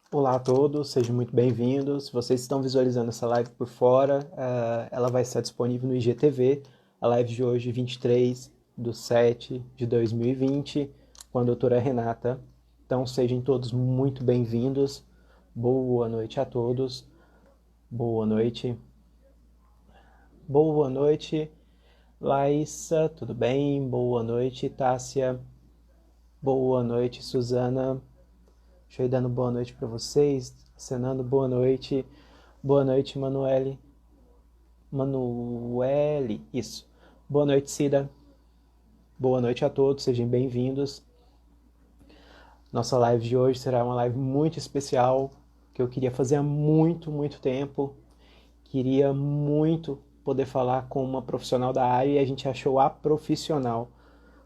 Olá a todos, sejam muito bem-vindos. Vocês estão visualizando essa live por fora, ela vai estar disponível no IGTV, a live de hoje, 23/7/2020, com a doutora Renata. Então sejam todos muito bem-vindos. Boa noite a todos. Boa noite. Boa noite, Laísa, tudo bem? Boa noite, Tássia. Boa noite, Suzana. Deixa eu ir dando boa noite para vocês. Acenando boa noite. Boa noite, Manuele. Manuele, isso. Boa noite, Cida. Boa noite a todos, sejam bem-vindos. Nossa live de hoje será uma live muito especial, que eu queria fazer há muito, muito tempo. Queria muito poder falar com uma profissional da área e a gente achou a profissional.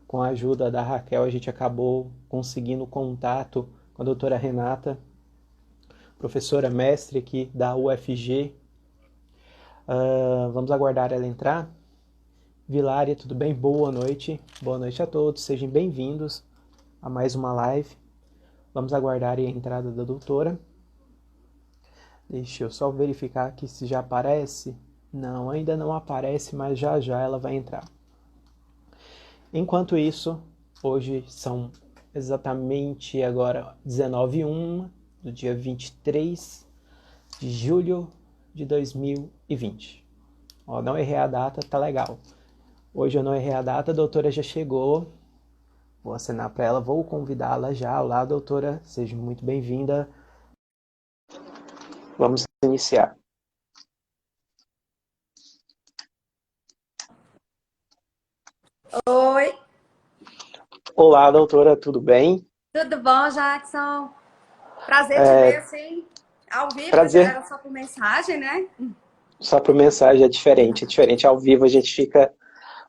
Com a ajuda da Raquel, a gente acabou conseguindo contato com a doutora Renata, professora mestre aqui da UFG. Vamos aguardar ela entrar. Vilária, tudo bem? Boa noite. Boa noite a todos. Sejam bem-vindos a mais uma live. Vamos aguardar a entrada da doutora. Deixa eu só verificar aqui se já aparece. Não, ainda não aparece, mas já já ela vai entrar. Enquanto isso, hoje são exatamente agora 19h01 do dia 23 de julho de 2020. Ó, não errei a data, tá legal. Hoje eu não errei a data, a doutora já chegou. Vou acenar para ela, vou convidá-la já. Olá, doutora, seja muito bem-vinda. Vamos iniciar. Oi, Olá, doutora, tudo bem? tudo bom, Jackson? Prazer te ver assim, ao vivo, que Prazer. era só por mensagem, né? Só por mensagem é diferente. Ao vivo a gente fica.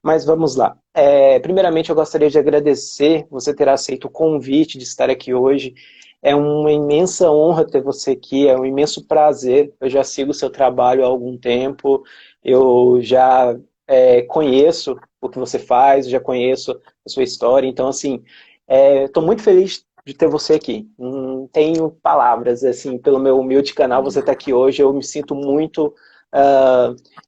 Mas vamos lá. Primeiramente, eu gostaria de agradecer você ter aceito o convite de estar aqui hoje. É uma imensa honra ter você aqui, é um imenso prazer. Eu já sigo o seu trabalho há algum tempo, eu já conheço o que você faz, já conheço a sua história. Então, assim, estou muito feliz de ter você aqui. Não tenho palavras, assim, pelo meu humilde canal, você está aqui hoje. Eu me sinto muito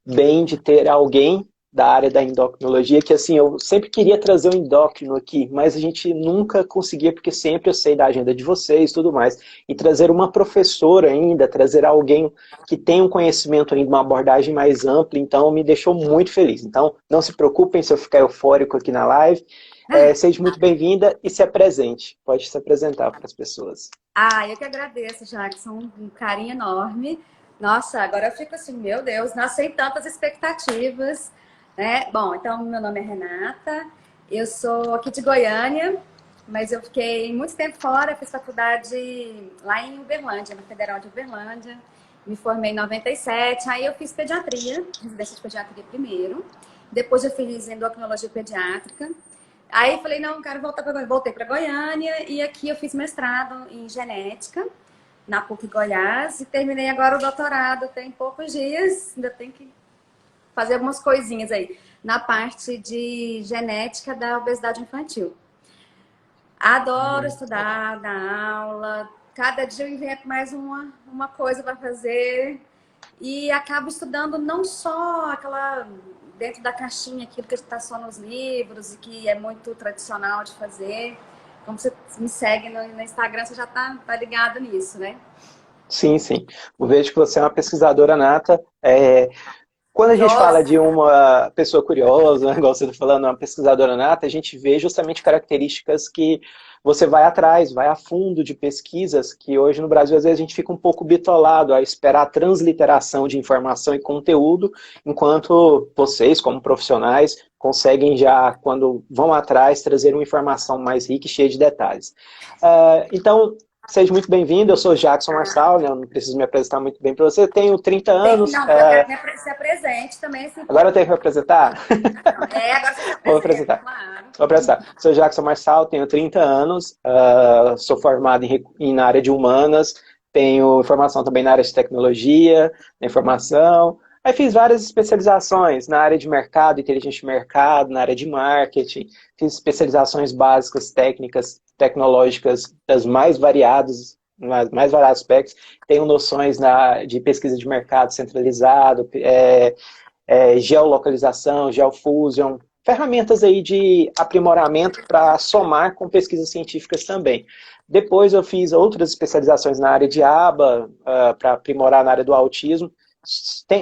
bem de ter alguém da área da endocrinologia, que assim, eu sempre queria trazer um endócrino aqui, mas a gente nunca conseguia, porque sempre eu sei da agenda de vocês e tudo mais, e trazer uma professora ainda, trazer alguém que tem um conhecimento ainda, uma abordagem mais ampla, então me deixou muito feliz. Então, não se preocupem se eu ficar eufórico aqui na live, seja muito bem-vinda e se apresente, pode se apresentar para as pessoas. Eu que agradeço, Jackson, um carinho enorme. Nossa, agora eu fico assim, meu Deus, nasci em tantas expectativas, né? Bom, então, meu nome é Renata, eu sou aqui de Goiânia, mas eu fiquei muito tempo fora, fiz faculdade lá em Uberlândia, na Federal de Uberlândia, me formei em 97, aí eu fiz pediatria, residência de pediatria primeiro, depois eu fiz endocrinologia pediátrica. Aí falei, não, quero voltar para Goiânia. Voltei para Goiânia e aqui eu fiz mestrado em genética na PUC Goiás e terminei agora o doutorado tem poucos dias, ainda tem que fazer algumas coisinhas aí na parte de genética da obesidade infantil. Adoro estudar, dar aula, cada dia eu invento mais uma coisa para fazer e acabo estudando não só aquela dentro da caixinha, aquilo que está só nos livros e que é muito tradicional de fazer. Como você me segue no Instagram, você já tá ligado nisso, né? Sim, sim. Eu vejo que você é uma pesquisadora nata. Quando a gente fala de Curiosa. uma pessoa curiosa, né, igual você está falando, uma pesquisadora nata, a gente vê justamente características que você vai atrás, vai a fundo de pesquisas, que hoje no Brasil às vezes a gente fica um pouco bitolado a esperar a transliteração de informação e conteúdo, enquanto vocês, como profissionais, conseguem já, quando vão atrás, trazer uma informação mais rica e cheia de detalhes. Então, seja muito bem-vindo, eu sou Jackson Marçal, né, eu não preciso me apresentar muito bem para você, tenho 30 anos, Não, mas eu quero que você apresente também, assim, agora eu tenho que me apresentar? agora você se Vou apresenta, apresentar. claro. Vou apresentar. Sou Jackson Marçal, tenho 30 anos, sou formado na área de humanas, tenho formação também na área de tecnologia, na informação. Aí fiz várias especializações na área de mercado, inteligência de mercado, na área de marketing. Fiz especializações básicas, técnicas, tecnológicas das mais variadas mais variados aspectos. Tenho noções de pesquisa de mercado centralizado, geolocalização, geofusion, ferramentas aí de aprimoramento para somar com pesquisas científicas também. Depois eu fiz outras especializações na área de aba, para aprimorar na área do autismo.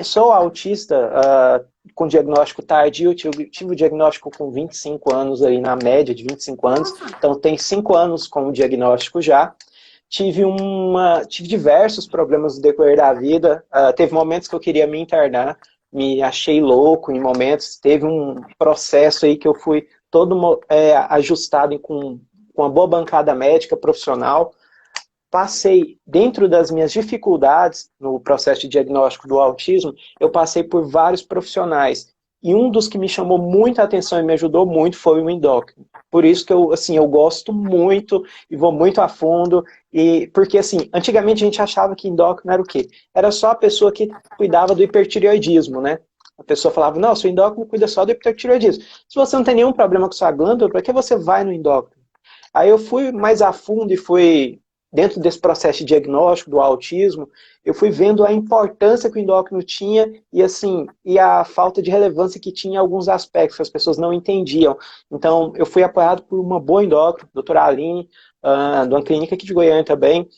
Sou autista com diagnóstico tardio, tive o diagnóstico com 25 anos, aí, na média de 25 anos, então tem 5 anos com o diagnóstico já. Tive diversos problemas no decorrer da vida, teve momentos que eu queria me internar, me achei louco em momentos, teve um processo aí que eu fui todo ajustado com uma boa bancada médica profissional. Passei, dentro das minhas dificuldades no processo de diagnóstico do autismo, eu passei por vários profissionais. E um dos que me chamou muita atenção e me ajudou muito foi o endócrino. Por isso que eu gosto muito e vou muito a fundo. Porque, assim, antigamente a gente achava que endócrino era o quê? Era só a pessoa que cuidava do hipertireoidismo, né? A pessoa falava, não, seu endócrino cuida só do hipertireoidismo. Se você não tem nenhum problema com sua glândula, para que você vai no endócrino? Aí eu fui mais a fundo e fui, dentro desse processo de diagnóstico do autismo, eu fui vendo a importância que o endócrino tinha e a falta de relevância que tinha em alguns aspectos que as pessoas não entendiam. Então, eu fui apoiado por uma boa endócrina, doutora Aline, de uma clínica aqui de Goiânia também.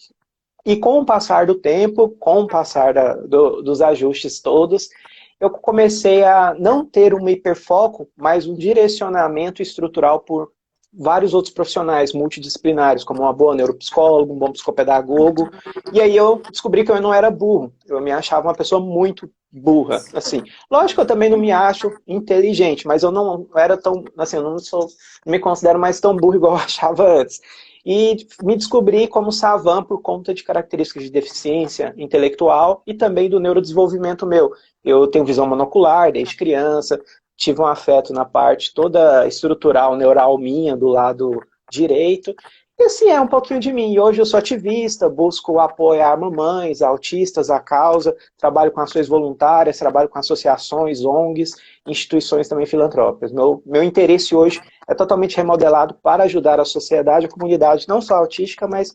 E com o passar do tempo, com o passar dos ajustes todos, eu comecei a não ter um hiperfoco, mas um direcionamento estrutural por vários outros profissionais multidisciplinares, como uma boa neuropsicóloga, um bom psicopedagogo, e aí eu descobri que eu não era burro, eu me achava uma pessoa muito burra, assim. Lógico que eu também não me acho inteligente, mas eu não era tão, assim, eu não me considero mais tão burro igual eu achava antes. E me descobri como savant por conta de características de deficiência intelectual e também do neurodesenvolvimento meu. Eu tenho visão monocular desde criança, tive um afeto na parte toda estrutural, neural minha, do lado direito. E assim, é um pouquinho de mim. E hoje eu sou ativista, busco apoiar mamães, autistas, a causa, trabalho com ações voluntárias, trabalho com associações, ONGs, instituições também filantrópicas. Meu interesse hoje é totalmente remodelado para ajudar a sociedade, a comunidade, não só autística, mas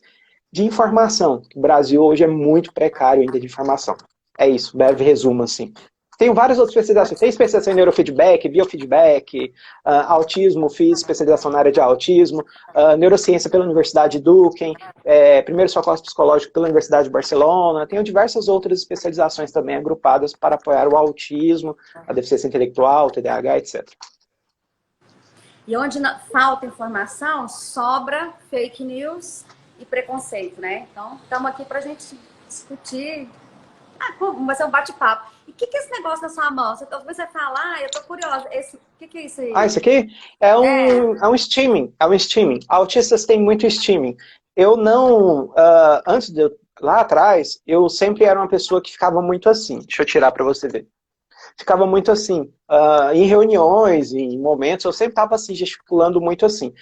de informação. O Brasil hoje é muito precário ainda de informação. É isso, breve resumo, assim. Tenho várias outras especializações. Tem especialização em neurofeedback, biofeedback, autismo, fiz especialização na área de autismo, neurociência pela Universidade de Duquesne, primeiro socorro psicológico pela Universidade de Barcelona. Tenho diversas outras especializações também agrupadas para apoiar o autismo, a deficiência intelectual, TDAH, etc. E onde falta informação, sobra fake news e preconceito, né? Então, estamos aqui para a gente discutir. Vai ser um bate-papo. E o que é esse negócio na sua mão? Você vai falar, eu tô curiosa. O que é isso aí? Isso aqui é um steaming. É um steaming. Autistas têm muito steaming. Eu não... antes de lá atrás, eu sempre era uma pessoa que ficava muito assim. Deixa eu tirar para você ver. Ficava muito assim. Em reuniões, em momentos, eu sempre estava assim, gesticulando muito assim.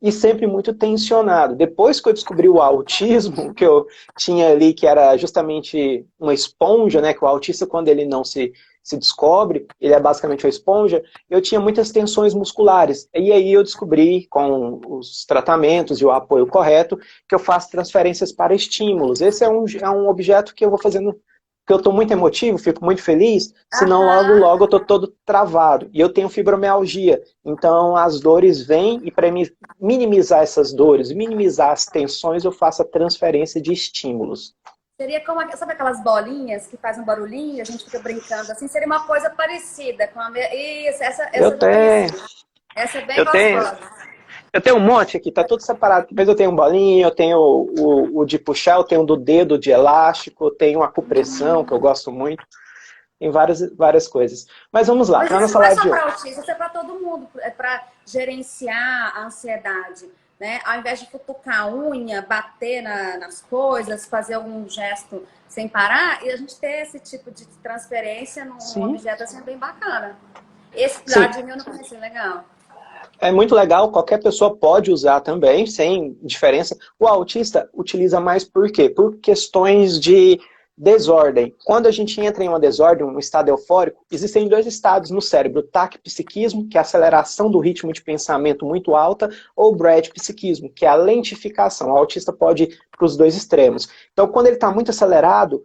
E sempre muito tensionado. Depois que eu descobri o autismo, que eu tinha ali, que era justamente uma esponja, né? Que o autista, quando ele não se descobre, ele é basicamente uma esponja, eu tinha muitas tensões musculares. E aí eu descobri, com os tratamentos e o apoio correto, que eu faço transferências para estímulos. Esse é um objeto que eu vou fazendo, que eu estou muito emotivo, fico muito feliz, senão logo eu estou todo travado. E eu tenho fibromialgia, então as dores vêm e para minimizar essas dores, minimizar as tensões, eu faço a transferência de estímulos. Seria como, sabe aquelas bolinhas que fazem um barulhinho e a gente fica brincando assim? Seria uma coisa parecida com a minha... Isso, essa eu tenho. Essa é bem gostosa. Eu tenho um monte aqui, tá tudo separado. Mas eu tenho um bolinho, eu tenho o de puxar, eu tenho o do dedo de elástico, eu tenho a acupressão, que eu gosto muito. Tem várias coisas. Mas vamos lá, para a nossa live de hoje. Não é só para autista, isso é para todo mundo. É para gerenciar a ansiedade. Né? Ao invés de futucar a unha, bater nas coisas, fazer algum gesto sem parar, e a gente ter esse tipo de transferência num objeto assim é bem bacana. Esse lado de mim eu não conheci, legal. É muito legal, qualquer pessoa pode usar também, sem diferença. O autista utiliza mais por quê? Por questões de Desordem. Quando a gente entra em uma desordem, um estado eufórico, existem dois estados no cérebro, o taquipsiquismo, que é a aceleração do ritmo de pensamento muito alta, ou o bradipsiquismo, que é a lentificação. O autista pode ir para os dois extremos. Então, quando ele está muito acelerado,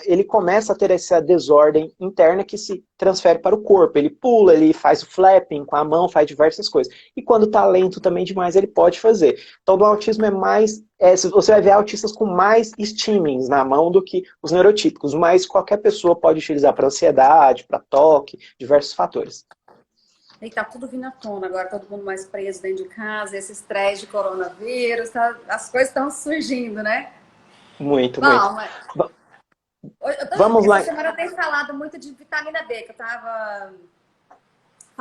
ele começa a ter essa desordem interna que se transfere para o corpo. Ele pula, ele faz o flapping com a mão, faz diversas coisas. E quando está lento também demais, ele pode fazer. Então, do autismo é mais... você vai ver autistas com mais stimmings na mão do que os neurotípicos, mas qualquer pessoa pode utilizar para ansiedade, para toque, diversos fatores. E tá tudo vindo à tona agora, todo mundo mais preso dentro de casa, esse estresse de coronavírus, as coisas estão surgindo, né? Muito, Bom, muito. mas... Vamos lá. Essa semana eu tenho falado muito de vitamina D, que eu estava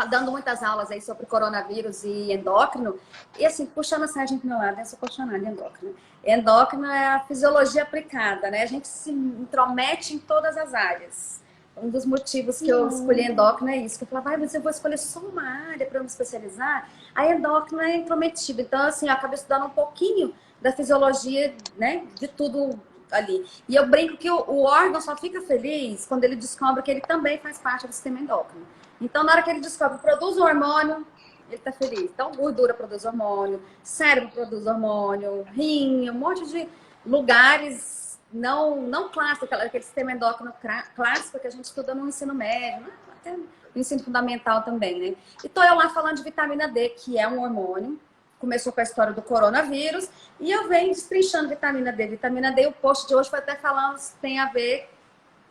dando muitas aulas aí sobre coronavírus e endócrino. E assim, puxando a sardinha para o meu lado, eu sou apaixonada em endócrino. Endócrino é a fisiologia aplicada, né? A gente se intromete em todas as áreas. Um dos motivos que eu escolhi endócrino é isso. Que eu falava, mas eu vou escolher só uma área para eu me especializar. A endócrino é intrometido. Então, assim, eu acabo estudando um pouquinho da fisiologia, né? De tudo ali. E eu brinco que o órgão só fica feliz quando ele descobre que ele também faz parte do sistema endócrino. Então, na hora que ele descobre que produz o hormônio, ele tá feliz. Então, gordura produz hormônio, cérebro produz hormônio, rim, um monte de lugares não clássicos, aquele sistema endócrino clássico que a gente estuda no ensino médio, né? Até no ensino fundamental também, né? E tô eu lá falando de vitamina D, que é um hormônio. Começou com a história do coronavírus e eu venho destrinchando vitamina D. Vitamina D, o post de hoje foi até falando se tem a ver,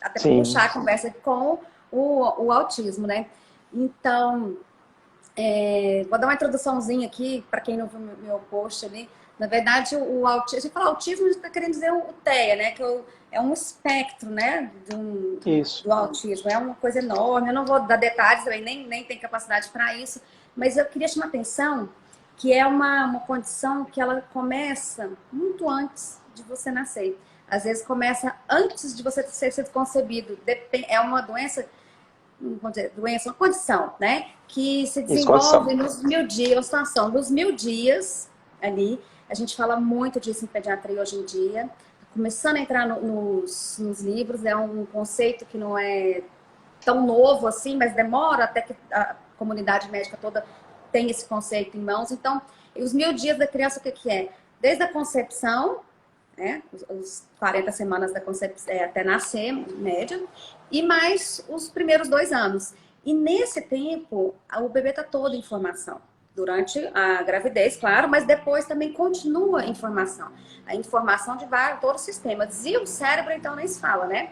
até para puxar a conversa com o autismo, né? Então, vou dar uma introduçãozinha aqui para quem não viu meu post ali. Na verdade, o autismo, a gente fala autismo, a gente está querendo dizer o TEA, né? Que é um espectro, né? Do autismo. É uma coisa enorme. Eu não vou dar detalhes, eu nem tenho capacidade para isso, mas eu queria chamar a atenção que é uma condição que ela começa muito antes de você nascer. Às vezes começa antes de você ter sido concebido. É uma doença, vamos dizer, uma condição, né? Que se desenvolve nos 1000 dias, uma situação dos 1000 dias ali. A gente fala muito disso em pediatria hoje em dia. Começando a entrar nos livros, é um conceito que não é tão novo assim, mas demora até que a comunidade médica toda tem esse conceito em mãos. Então, os 1000 dias da criança, o que é? Desde a concepção, né? Os 40 semanas da concepção até nascer, média, e mais os primeiros 2 anos. E nesse tempo, o bebê está todo em formação. Durante a gravidez, claro, mas depois também continua a informação. A informação de todos os sistemas. E o cérebro, então, nem se fala, né?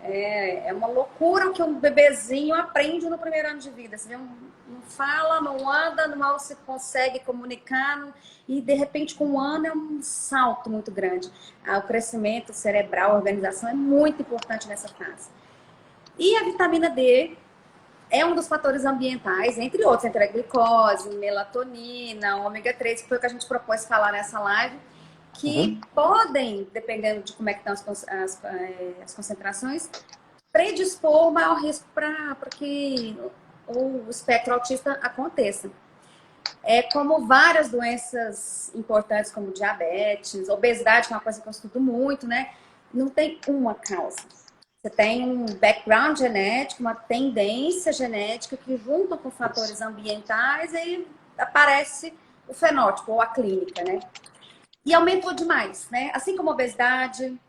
É uma loucura o que um bebezinho aprende no primeiro ano de vida. Você vê, não fala, não anda, mal se consegue comunicar. E, de repente, com 1 ano é um salto muito grande. O crescimento cerebral, a organização é muito importante nessa fase. E a vitamina D é um dos fatores ambientais, entre outros, entre a glicose, melatonina, ômega 3, que foi o que a gente propôs falar nessa live, que podem, dependendo de como é que estão as concentrações, predispor o maior risco para que o espectro autista aconteça. É como várias doenças importantes, como diabetes, obesidade, que é uma coisa que eu estudo muito, né? Não tem uma causa. Você tem um background genético, uma tendência genética que junta com fatores ambientais e aí aparece o fenótipo ou a clínica, né? E aumentou demais, né? Assim como obesidade,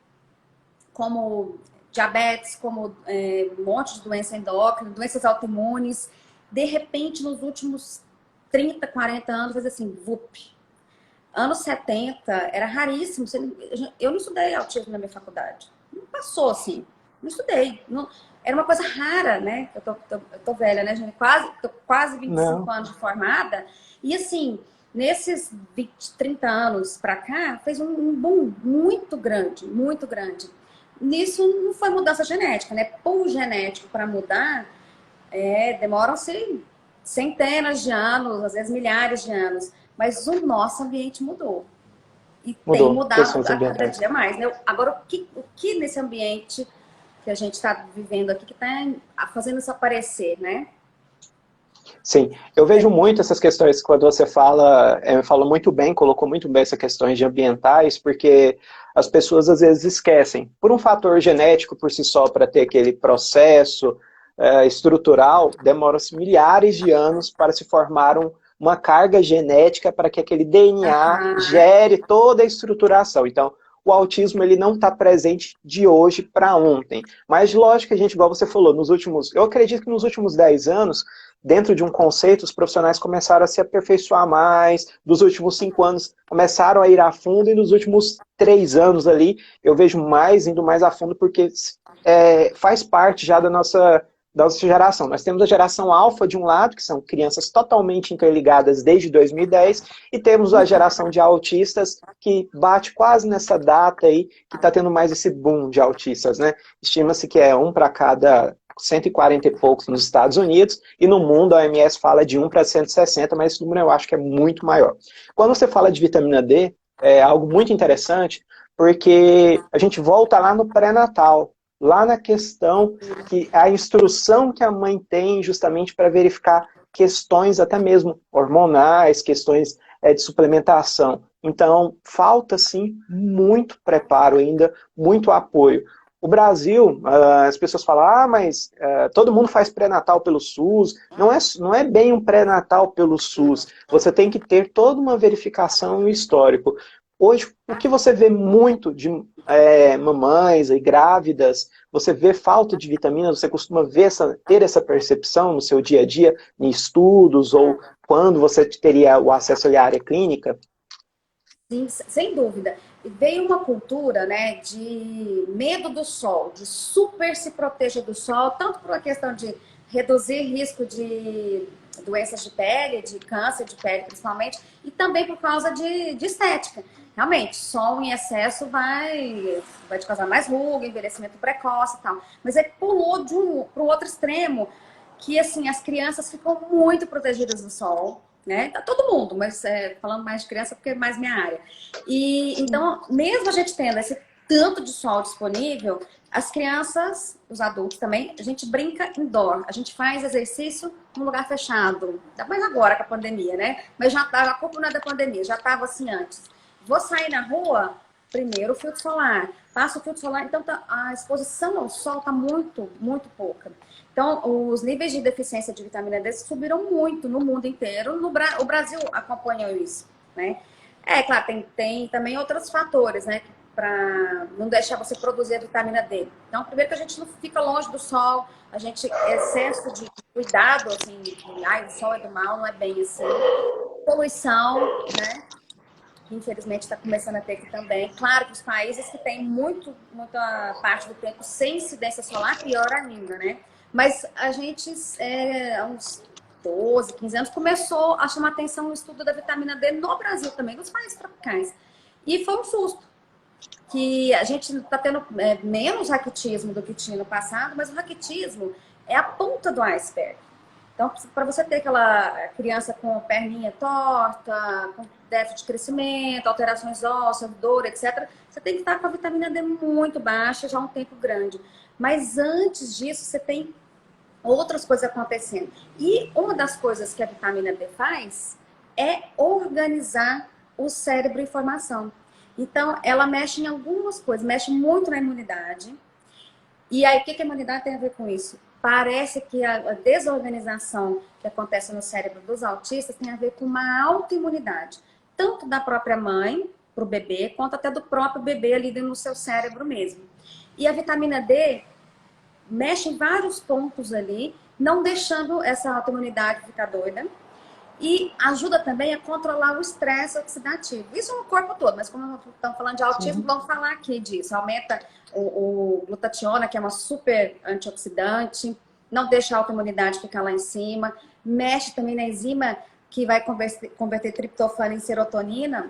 como diabetes, como um monte de doença endócrina, doenças autoimunes. De repente, nos últimos 30, 40 anos, faz assim, vup. Anos 70, era raríssimo. Eu não estudei autismo na minha faculdade. Não passou assim. Não estudei. Não, era uma coisa rara, né? Eu tô velha, né, gente? Tô quase 25 anos de formada. E assim, nesses 20, 30 anos pra cá, fez um boom muito grande, muito grande. Nisso não foi mudança genética, né? Pool genético para mudar, demoram-se centenas de anos, às vezes milhares de anos. Mas o nosso ambiente mudou. E tem mudado a cada dia mais, né? Agora, o que nesse ambiente que a gente está vivendo aqui, que está fazendo isso aparecer, né? Sim, eu vejo muito essas questões quando você fala, falou muito bem, colocou muito bem essas questões de ambientais, porque as pessoas às vezes esquecem, por um fator genético por si só, para ter aquele processo estrutural, demora-se milhares de anos para se formar uma carga genética para que aquele DNA Aham. gere toda a estruturação. Então, o autismo ele não está presente de hoje para ontem. Mas lógico que a gente, igual você falou, eu acredito que nos últimos 10 anos, dentro de um conceito, os profissionais começaram a se aperfeiçoar mais, dos últimos 5 anos começaram a ir a fundo, e nos últimos 3 anos ali, eu vejo indo mais a fundo, porque faz parte já da nossa geração. Nós temos a geração alfa de um lado, que são crianças totalmente interligadas desde 2010, e temos a geração de autistas, que bate quase nessa data aí, que está tendo mais esse boom de autistas, né? Estima-se que é um para cada 140 e poucos nos Estados Unidos, e no mundo a OMS fala de 1 para 160, mas esse número eu acho que é muito maior. Quando você fala de vitamina D, é algo muito interessante, porque a gente volta lá no pré-natal, lá na questão que a instrução que a mãe tem justamente para verificar questões até mesmo hormonais, questões de suplementação. Então, falta sim muito preparo ainda, muito apoio. O Brasil, as pessoas falam, mas todo mundo faz pré-natal pelo SUS. Não é bem um pré-natal pelo SUS. Você tem que ter toda uma verificação e um histórico. Hoje, o que você vê muito de mamães e grávidas, você vê falta de vitamina, você costuma ter essa percepção no seu dia a dia, em estudos, ou quando você teria o acesso à área clínica? Sim, sem dúvida. E veio uma cultura, né, de medo do sol, de super se proteger do sol, tanto por uma questão de reduzir risco de doenças de pele, de câncer de pele principalmente, e também por causa de estética. Realmente, sol em excesso vai te causar mais ruga, envelhecimento precoce e tal. Mas é pulou para o outro extremo, que assim, as crianças ficam muito protegidas do sol, né? Tá todo mundo, mas falando mais de criança porque é mais minha área. E então, mesmo a gente tendo esse tanto de sol disponível, as crianças, os adultos também, a gente brinca indoor, a gente faz exercício num lugar fechado. Ainda mais agora com a pandemia, né? Mas já tava, a culpa não é da pandemia, já estava assim antes. Vou sair na rua, primeiro o filtro solar, passa o filtro solar, então a exposição ao sol está muito, muito pouca. Então, os níveis de deficiência de vitamina D subiram muito no mundo inteiro. O Brasil acompanhou isso, né? É, claro, tem também outros fatores, né? Para não deixar você produzir a vitamina D. Então, primeiro que a gente não fica longe do sol, a gente, excesso de cuidado, assim, o sol é do mal, não é bem assim. Poluição, né? Que infelizmente está começando a ter aqui também. Claro que os países que têm muita parte do tempo sem incidência solar, pior ainda, né? Mas a gente, há uns 12, 15 anos, começou a chamar atenção o estudo da vitamina D no Brasil também, nos países tropicais. E foi um susto, que a gente está tendo menos raquitismo do que tinha no passado, mas o raquitismo é a ponta do iceberg. Então, para você ter aquela criança com perninha torta, com déficit de crescimento, alterações ósseas, dor, etc., você tem que estar com a vitamina D muito baixa já há um tempo grande. Mas antes disso, você tem outras coisas acontecendo. E uma das coisas que a vitamina D faz é organizar o cérebro em formação. Então, ela mexe em algumas coisas, mexe muito na imunidade. E aí, o que a imunidade tem a ver com isso? Parece que a desorganização que acontece no cérebro dos autistas tem a ver com uma autoimunidade, tanto da própria mãe para o bebê, quanto até do próprio bebê ali dentro do seu cérebro mesmo. E a vitamina D mexe em vários pontos ali, não deixando essa autoimunidade ficar doida. E ajuda também a controlar o estresse oxidativo. Isso no corpo todo, mas como estamos falando de autismo, Sim. vamos falar aqui disso. Aumenta o glutationa, que é uma super antioxidante, não deixa a autoimunidade ficar lá em cima. Mexe também na enzima que vai converter triptofano em serotonina.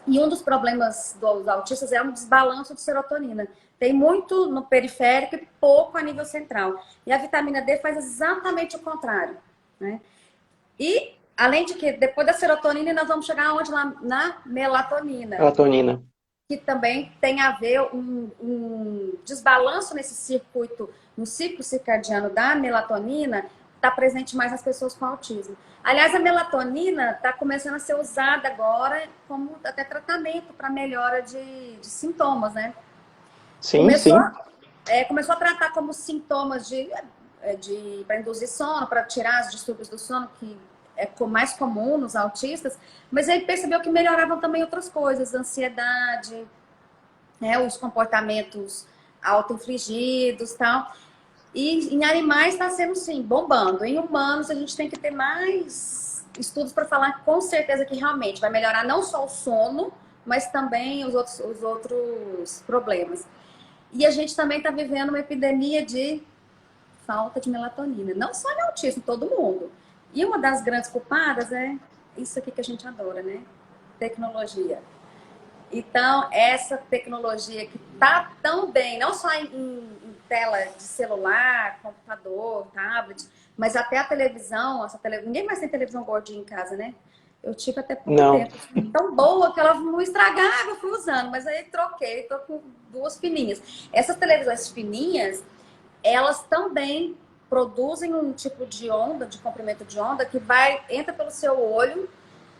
E um dos problemas dos autistas é um desbalanço de serotonina. Tem muito no periférico e pouco a nível central. E a vitamina D faz exatamente o contrário, né? E, além de que, depois da serotonina, nós vamos chegar onde? Na melatonina, Melatonina. que também tem a ver um desbalanço nesse circuito, no ciclo circadiano da melatonina, está presente mais nas pessoas com autismo. Aliás, a melatonina está começando a ser usada agora como até tratamento para melhora de sintomas, né? Sim, sim. Começou a tratar como sintomas para induzir sono, para tirar os distúrbios do sono, que é mais comum nos autistas, mas aí percebeu que melhoravam também outras coisas, ansiedade, né, os comportamentos auto-infligidos e tal. E em animais está sendo, sim, bombando. Em humanos, a gente tem que ter mais estudos para falar com certeza que realmente vai melhorar não só o sono, mas também os outros problemas. E a gente também está vivendo uma epidemia de falta de melatonina. Não só em autismo, todo mundo. E uma das grandes culpadas é isso aqui que a gente adora, né? Tecnologia. Então, essa tecnologia que tá tão bem, não só em tela de celular, computador, tablet, mas até a televisão, ninguém mais tem televisão gordinha em casa, né? Eu tive até pouco tempo. Tão boa que ela não estragava, eu fui usando, mas aí troquei, tô com duas fininhas. Essas televisões fininhas, elas também produzem um tipo de onda, de comprimento de onda, que entra pelo seu olho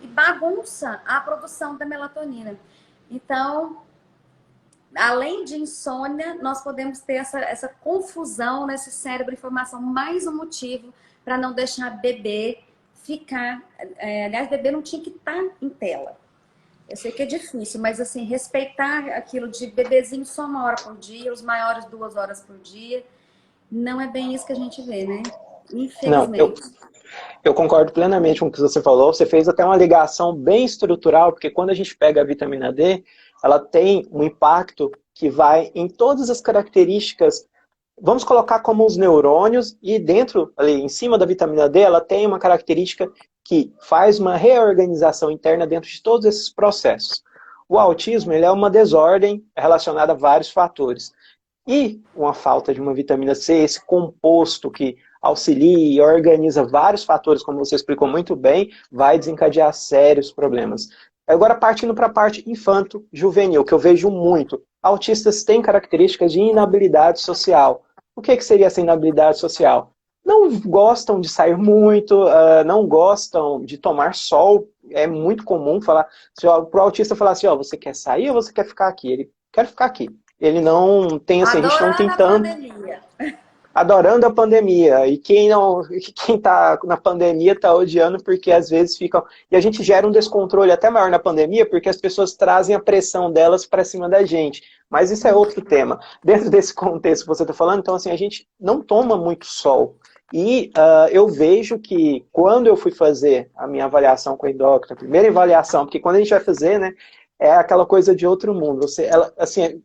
e bagunça a produção da melatonina. Então, além de insônia, nós podemos ter essa confusão nesse cérebro, informação, mais um motivo para não deixar bebê ficar... aliás, bebê não tinha que estar em tela. Eu sei que é difícil, mas assim, respeitar aquilo de bebezinho só 1 hora por dia, os maiores 2 horas por dia, não é bem isso que a gente vê, né? Não, Infelizmente. eu concordo plenamente com o que você falou. Você fez até uma ligação bem estrutural, porque quando a gente pega a vitamina D, ela tem um impacto que vai em todas as características. Vamos colocar como os neurônios, e dentro, ali em cima da vitamina D, ela tem uma característica que faz uma reorganização interna dentro de todos esses processos. O autismo, ele é uma desordem relacionada a vários fatores. E uma falta de uma vitamina C, esse composto que auxilia e organiza vários fatores, como você explicou muito bem, vai desencadear sérios problemas. Agora, partindo para a parte infanto-juvenil, que eu vejo muito. Autistas têm características de inabilidade social. O que seria essa inabilidade social? Não gostam de sair muito, não gostam de tomar sol. É muito comum falar, para o autista falar assim, ó, você quer sair ou você quer ficar aqui? Ele quer ficar aqui. Ele não tem, assim, a gente não tem tanto... Adorando a pandemia. E quem está na pandemia está odiando porque às vezes ficam... E a gente gera um descontrole até maior na pandemia porque as pessoas trazem a pressão delas para cima da gente. Mas isso é outro tema. Dentro desse contexto que você está falando, então assim, a gente não toma muito sol. E eu vejo que quando eu fui fazer a minha avaliação com a endócrina, a primeira avaliação, porque quando a gente vai fazer, né, é aquela coisa de outro mundo.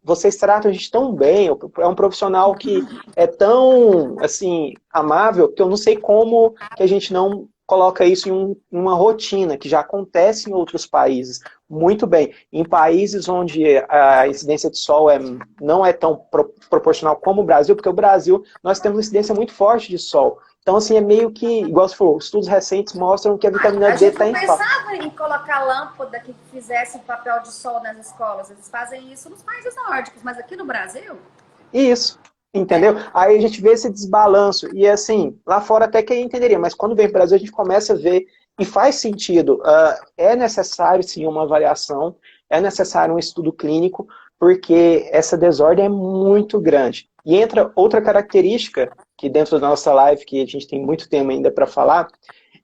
Vocês tratam a gente tão bem, é um profissional que é tão, assim, amável, que eu não sei como que a gente não coloca isso em uma rotina, que já acontece em outros países. Muito bem. Em países onde a incidência de sol não é tão proporcional como o Brasil, porque o Brasil, nós temos uma incidência muito forte de sol. Então, assim, é meio que, igual você falou, estudos recentes mostram que a vitamina D está em falta. A gente não pensava em colocar lâmpada que fizesse papel de sol nas escolas. Eles fazem isso nos países nórdicos, mas aqui no Brasil... Isso, entendeu? Aí a gente vê esse desbalanço. E assim, lá fora até que eu entenderia, mas quando vem para o Brasil a gente começa a ver, e faz sentido. É necessário, sim, uma avaliação, é necessário um estudo clínico, porque essa desordem é muito grande. E entra outra característica, que dentro da nossa live, que a gente tem muito tempo ainda para falar,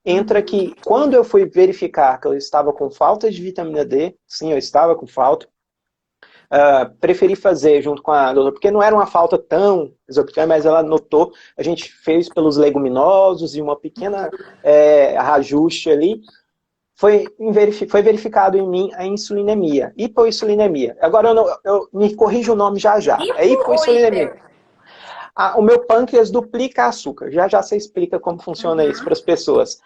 entra que quando eu fui verificar que eu estava com falta de vitamina D, sim, eu estava com falta, preferi fazer junto com a doutora, porque não era uma falta tão exorbitante, mas ela notou, a gente fez pelos leguminosos e uma pequena ajuste ali, foi verificado em mim a insulinemia, hipoinsulinemia. Agora eu me corrijo o nome já. É hipoinsulinemia. O meu pâncreas duplica açúcar. Já você explica como funciona isso para as pessoas.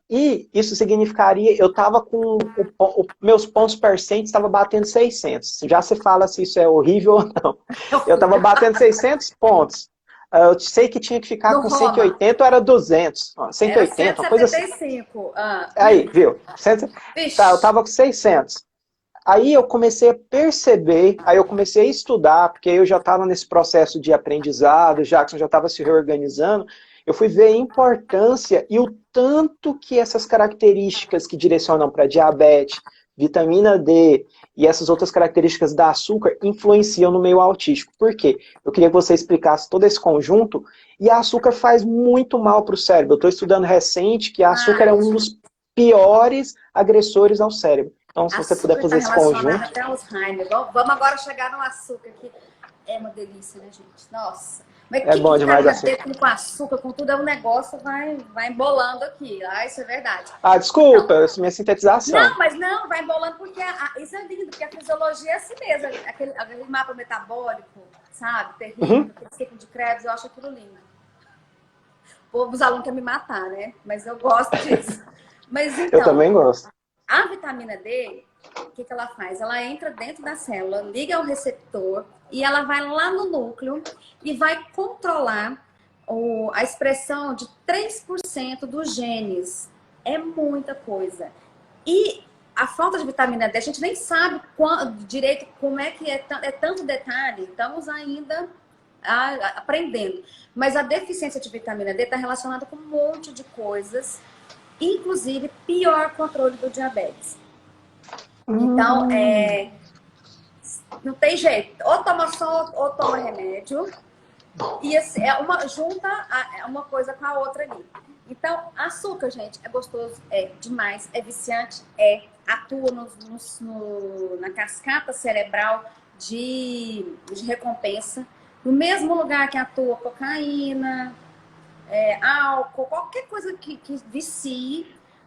E isso significaria, eu estava com, meus pontos percentes estavam batendo 600. Já você fala se isso é horrível ou não. Eu estava batendo 600 pontos. Eu sei que tinha que ficar com 180 ou era 200. 180, era 175. uma coisa assim. Aí, viu? Tá, eu estava com 600. Aí eu comecei a perceber, aí eu comecei a estudar, porque eu já estava nesse processo de aprendizado, Jackson já estava se reorganizando, Eu fui ver a importância e o tanto que essas características que direcionam para diabetes, vitamina D e essas outras características da açúcar influenciam no meio autístico. Por quê? Eu queria que você explicasse todo esse conjunto. E a açúcar faz muito mal para o cérebro. Eu estou estudando recente que a açúcar é Ai, um dos piores agressores ao cérebro. Então, se você puder açúcar está fazer esse relacionado conjunto. até ao Alzheimer. Vamos agora chegar no açúcar, que é uma delícia, né, gente? Nossa. Mas É que bom demais vitamina assim. D com açúcar, com tudo, é um negócio, vai embolando aqui. Ah, isso é verdade. Ah, Então, desculpa, essa é minha sintetização. não, mas não, vai embolando porque isso é lindo, porque a fisiologia é assim mesmo. Aquele mapa metabólico, sabe? Terrível, Uhum. aquele ciclo de Krebs, eu acho aquilo lindo. Os alunos querem me matar, né? Mas eu gosto disso. Mas Eu então, também gosto. a vitamina D, o que ela faz? Ela entra dentro da célula, liga ao receptor e ela vai lá no núcleo e vai controlar a expressão de 3% dos genes. É muita coisa. E a falta de vitamina D, a gente nem sabe direito como é que é tanto detalhe. Estamos ainda aprendendo. Mas a deficiência de vitamina D está relacionada com um monte de coisas, inclusive pior controle do diabetes. Então, Hum. não tem jeito. Ou toma sol ou toma remédio. E assim, junta uma coisa com a outra ali. Então, açúcar, gente, é gostoso, é demais, é viciante, atua na cascata cerebral de recompensa. No mesmo lugar que atua cocaína, álcool, qualquer coisa que vicie.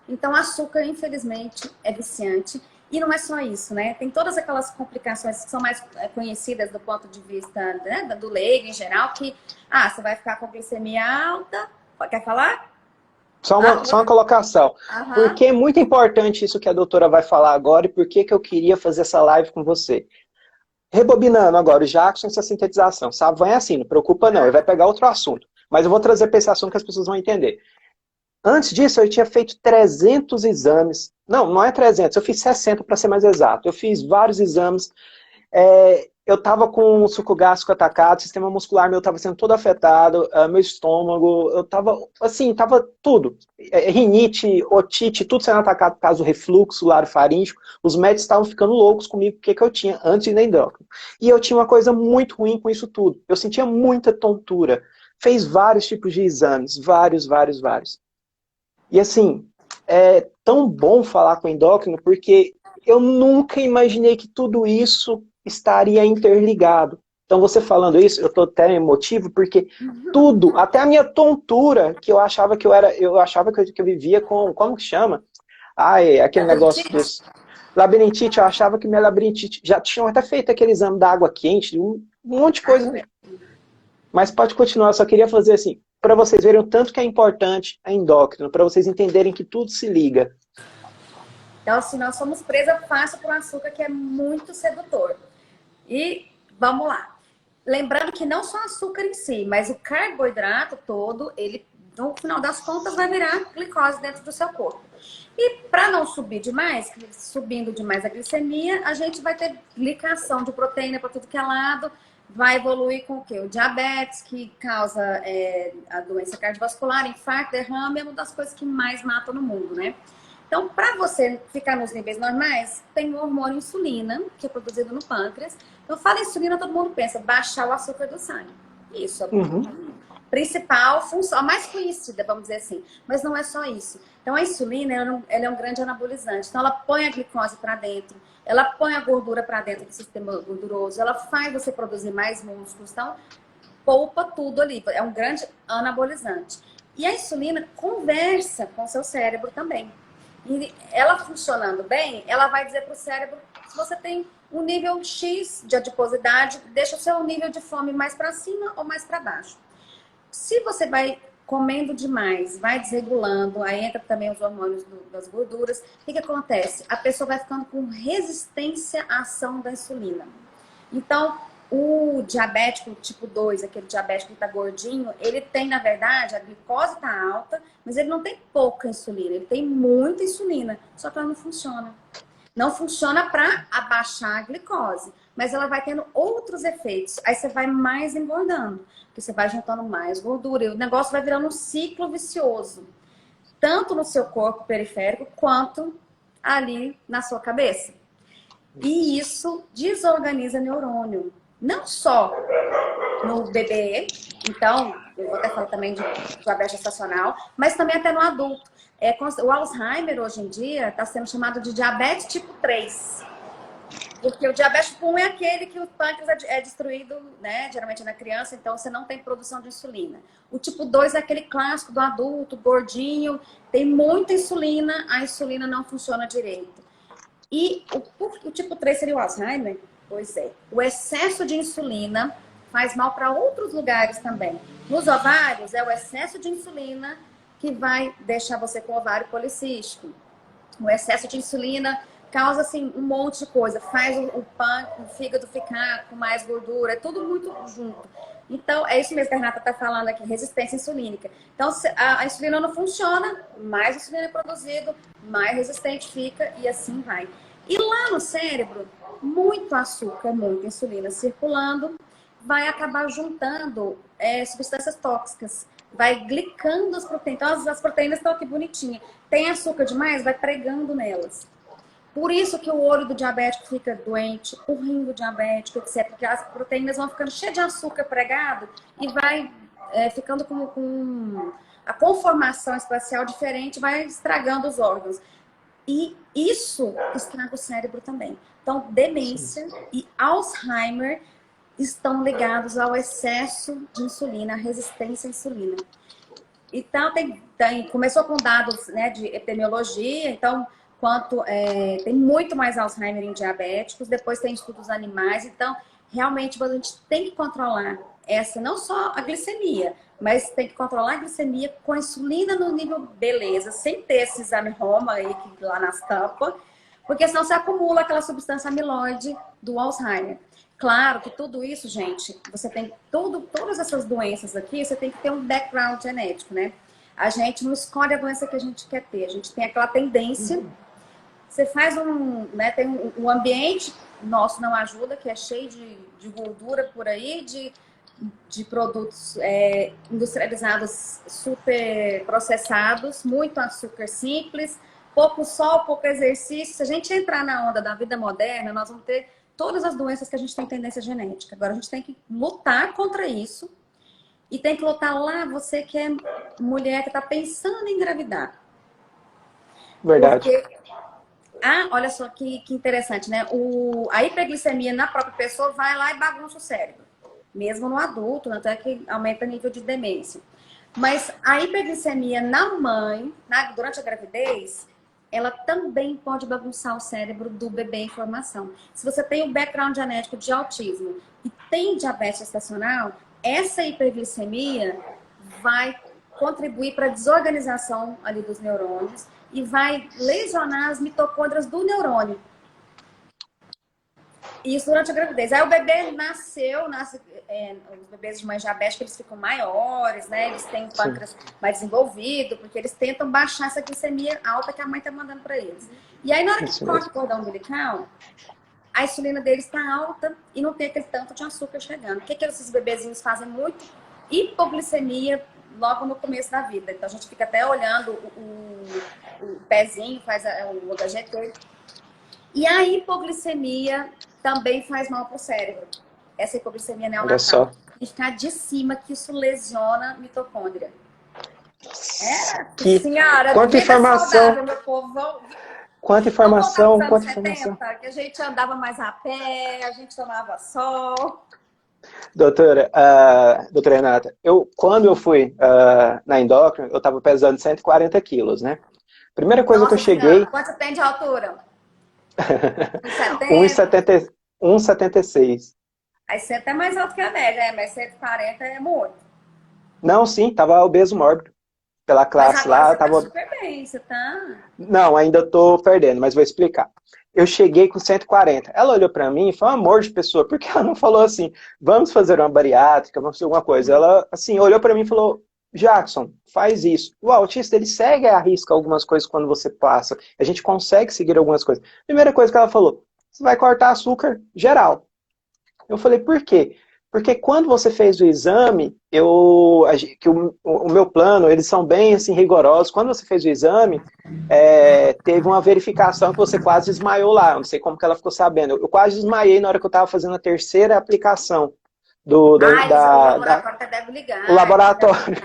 Então, açúcar, infelizmente, é viciante. E não é só isso, né? Tem todas aquelas complicações que são mais conhecidas do ponto de vista, né, do leigo em geral, que você vai ficar com glicemia alta. Quer falar? Só uma colocação. Aham. Porque é muito importante isso que a doutora vai falar agora e por que eu queria fazer essa live com você. Rebobinando agora, o Jackson, essa sintetização, sabe? Vai assim, não preocupa não, ele vai pegar outro assunto. Mas eu vou trazer para esse assunto que as pessoas vão entender. Antes disso, eu tinha feito 300 exames. Não, não é 300, eu fiz 60 para ser mais exato. Eu fiz vários exames. Eu estava com o suco gástrico atacado, o sistema muscular meu estava sendo todo afetado, meu estômago, eu estava, assim, estava tudo. Rinite, otite, tudo sendo atacado por causa do refluxo larofaríngeo. Os médicos estavam ficando loucos comigo, porque que eu tinha antes de ir na endócrino. E eu tinha uma coisa muito ruim com isso tudo. Eu sentia muita tontura. Fez vários tipos de exames, vários, vários, vários. E assim, é tão bom falar com o endócrino, porque eu nunca imaginei que tudo isso estaria interligado. Então, você falando isso, eu estou até emotivo, porque tudo, até a minha tontura, que eu achava que eu vivia com, como que chama? Aquele negócio Labirintite? dos... Labirintite, eu achava que minha labirintite, já tinham até feito aquele exame da água quente, um monte de coisa. Mas pode continuar, eu só queria fazer assim, para vocês verem o tanto que é importante a endócrino, para vocês entenderem que tudo se liga. Então, assim, nós somos presa fácil por um açúcar que é muito sedutor. E vamos lá. Lembrando que não só o açúcar em si, mas o carboidrato todo, ele, no final das contas, vai virar glicose dentro do seu corpo. E para não subir demais, subindo demais a glicemia, a gente vai ter glicação de proteína para tudo que é lado, vai evoluir com o quê? O diabetes, que causa a doença cardiovascular, infarto, derrame, é uma das coisas que mais matam no mundo, né? Então, para você ficar nos níveis normais, tem o hormônio insulina, que é produzido no pâncreas. Então, fala insulina, todo mundo pensa, baixar o açúcar do sangue. Isso, a Uhum. principal função, a mais conhecida, vamos dizer assim. Mas não é só isso. Então, a insulina, ela é um grande anabolizante. Então, ela põe a glicose para dentro, ela põe a gordura para dentro do sistema gorduroso, ela faz você produzir mais músculos. Então, poupa tudo ali. É um grande anabolizante. E a insulina conversa com o seu cérebro também. E ela funcionando bem, ela vai dizer para o cérebro, se você tem um nível X de adiposidade, deixa o seu nível de fome mais para cima ou mais para baixo. Se você vai comendo demais, vai desregulando, aí entra também os hormônios das gorduras, o que acontece? A pessoa vai ficando com resistência à ação da insulina. Então, o diabético tipo 2, aquele diabético que está gordinho, ele tem, na verdade, a glicose está alta, mas ele não tem pouca insulina, ele tem muita insulina, só que ela não funciona. Não funciona para abaixar a glicose, mas ela vai tendo outros efeitos. Aí você vai mais engordando, porque você vai juntando mais gordura. E o negócio vai virando um ciclo vicioso, tanto no seu corpo periférico, quanto ali na sua cabeça. E isso desorganiza neurônio. Não só no bebê, então, eu vou até falar também de diabetes gestacional, mas também até no adulto. O Alzheimer, hoje em dia, está sendo chamado de diabetes tipo 3. Porque o diabetes tipo 1 é aquele que o pâncreas é destruído, né? Geralmente na criança, então você não tem produção de insulina. O tipo 2 é aquele clássico do adulto, gordinho, tem muita insulina, a insulina não funciona direito. E o tipo 3 seria o Alzheimer? Pois é. O excesso de insulina faz mal para outros lugares também. Nos ovários, é o excesso de insulina que vai deixar você com ovário policístico. O excesso de insulina causa, assim, um monte de coisa. Faz o fígado ficar com mais gordura. É tudo muito junto. Então, é isso mesmo que a Renata está falando aqui, resistência insulínica. Então, a insulina não funciona, mais insulina é produzido, mais resistente fica e assim vai. E lá no cérebro, muito açúcar, muita insulina circulando, vai acabar juntando substâncias tóxicas. Vai glicando as proteínas. Então, as proteínas estão aqui bonitinhas. Tem açúcar demais, vai pregando nelas. Por isso que o olho do diabético fica doente, o rim do diabético, etc. Porque as proteínas vão ficando cheias de açúcar pregado e vai ficando com a conformação espacial diferente, vai estragando os órgãos. E isso estraga o cérebro também. Então, demência e Alzheimer estão ligados ao excesso de insulina, à resistência à insulina. Então, começou com dados, né, de epidemiologia, então, tem muito mais Alzheimer em diabéticos, depois tem estudos animais, então, realmente, a gente tem que controlar não só a glicemia, mas tem que controlar a glicemia com a insulina no nível beleza, sem ter esse exame Roma aí, lá nas tampas, porque senão você acumula aquela substância amiloide do Alzheimer. Claro que tudo isso, gente, você tem todas essas doenças aqui, você tem que ter um background genético, né? A gente não escolhe a doença que a gente quer ter, a gente tem aquela tendência. Você faz tem um ambiente nosso não ajuda, que é cheio de gordura por aí, de produtos industrializados super processados, muito açúcar simples, pouco sol, pouco exercício. Se a gente entrar na onda da vida moderna, nós vamos ter todas as doenças que a gente tem tendência genética. Agora a gente tem que lutar contra isso e tem que lutar lá, você que é mulher que está pensando em engravidar. Verdade. Porque, olha só que interessante, né? A hiperglicemia na própria pessoa vai lá e bagunça o cérebro. Mesmo no adulto, até que aumenta o nível de demência. Mas a hiperglicemia na mãe, durante a gravidez, ela também pode bagunçar o cérebro do bebê em formação. Se você tem um background genético de autismo e tem diabetes gestacional, essa hiperglicemia vai contribuir para a desorganização ali dos neurônios e vai lesionar as mitocôndrias do neurônio. Isso durante a gravidez. Aí o bebê os bebês de mãe diabética, eles ficam maiores, né? Eles têm o pâncreas mais desenvolvido, porque eles tentam baixar essa glicemia alta que a mãe tá mandando para eles. E aí, na hora que corta o cordão umbilical, a insulina deles está alta e não tem aquele tanto de açúcar chegando. O que esses bebezinhos fazem muito? Hipoglicemia logo no começo da vida. Então, a gente fica até olhando o pezinho, faz o HGT. E a hipoglicemia também faz mal para o cérebro. Essa hipoglicemia neonatal. E ficar de cima, que isso lesiona a mitocôndria. Senhora, quanta informação, saudável, meu povo. Quanta informação, quanta informação. Que a gente andava mais a pé, a gente tomava sol. Doutora Renata, quando eu fui na endócrina, eu estava pesando 140 quilos, né? Primeira coisa que eu cheguei... Senhora, quanto você tem de altura? 1,76. Aí você é até mais alto que a média, mas 140 é muito. Não, sim, tava obeso mórbido. Pela classe lá, você tá super bem, você tá... Não, ainda tô perdendo, mas vou explicar. Eu cheguei com 140. Ela olhou pra mim e foi um amor de pessoa, porque ela não falou assim, vamos fazer uma bariátrica, vamos fazer alguma coisa. Ela, assim, olhou pra mim e falou, Jackson, faz isso. O autista, ele segue a risca algumas coisas quando você passa. A gente consegue seguir algumas coisas. Primeira coisa que ela falou, você vai cortar açúcar geral. Eu falei, por quê? Porque quando você fez o exame, que o meu plano, eles são bem assim, rigorosos. Quando você fez o exame, teve uma verificação que você quase desmaiou lá. Eu não sei como que ela ficou sabendo. Eu quase desmaiei na hora que eu estava fazendo a terceira aplicação O laboratório até deve ligar. o laboratório.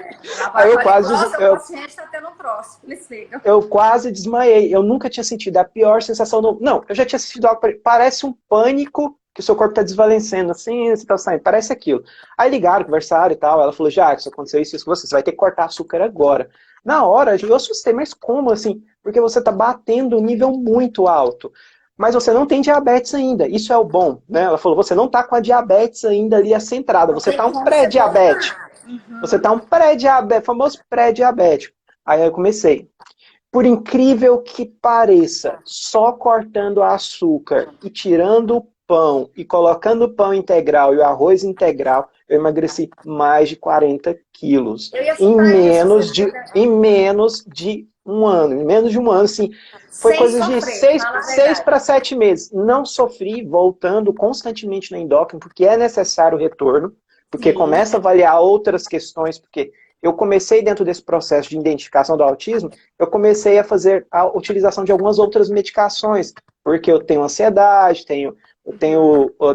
O laboratório ligou, seu paciente está tendo um troço. Eles ligam. Eu quase desmaiei. Eu nunca tinha sentido a pior sensação. Não, eu já tinha sentido algo. Parece um pânico que o seu corpo está desvalecendo. Assim, você está saindo. Parece aquilo. Aí ligaram, conversaram e tal. Ela falou, Jackson, aconteceu isso com você. Você vai ter que cortar açúcar agora. Na hora, eu assustei. Mas como assim? Porque você está batendo um nível muito alto. Mas você não tem diabetes ainda. Isso é o bom, né? Ela falou, você não está com a diabetes ainda ali acentrada. Você está um pré-diabético. Você está um pré-diabético, famoso pré-diabético. Aí eu comecei. Por incrível que pareça, só cortando açúcar e tirando o pão e colocando o pão integral e o arroz integral, eu emagreci mais de 40 quilos. Em menos de um ano. Em menos de um ano, assim. Foi coisa de 6 para 7 meses. Não sofri voltando constantemente na endócrina, porque é necessário o retorno, porque começa a avaliar outras questões, porque eu comecei dentro desse processo de identificação do autismo, eu comecei a fazer a utilização de algumas outras medicações, porque eu tenho ansiedade, eu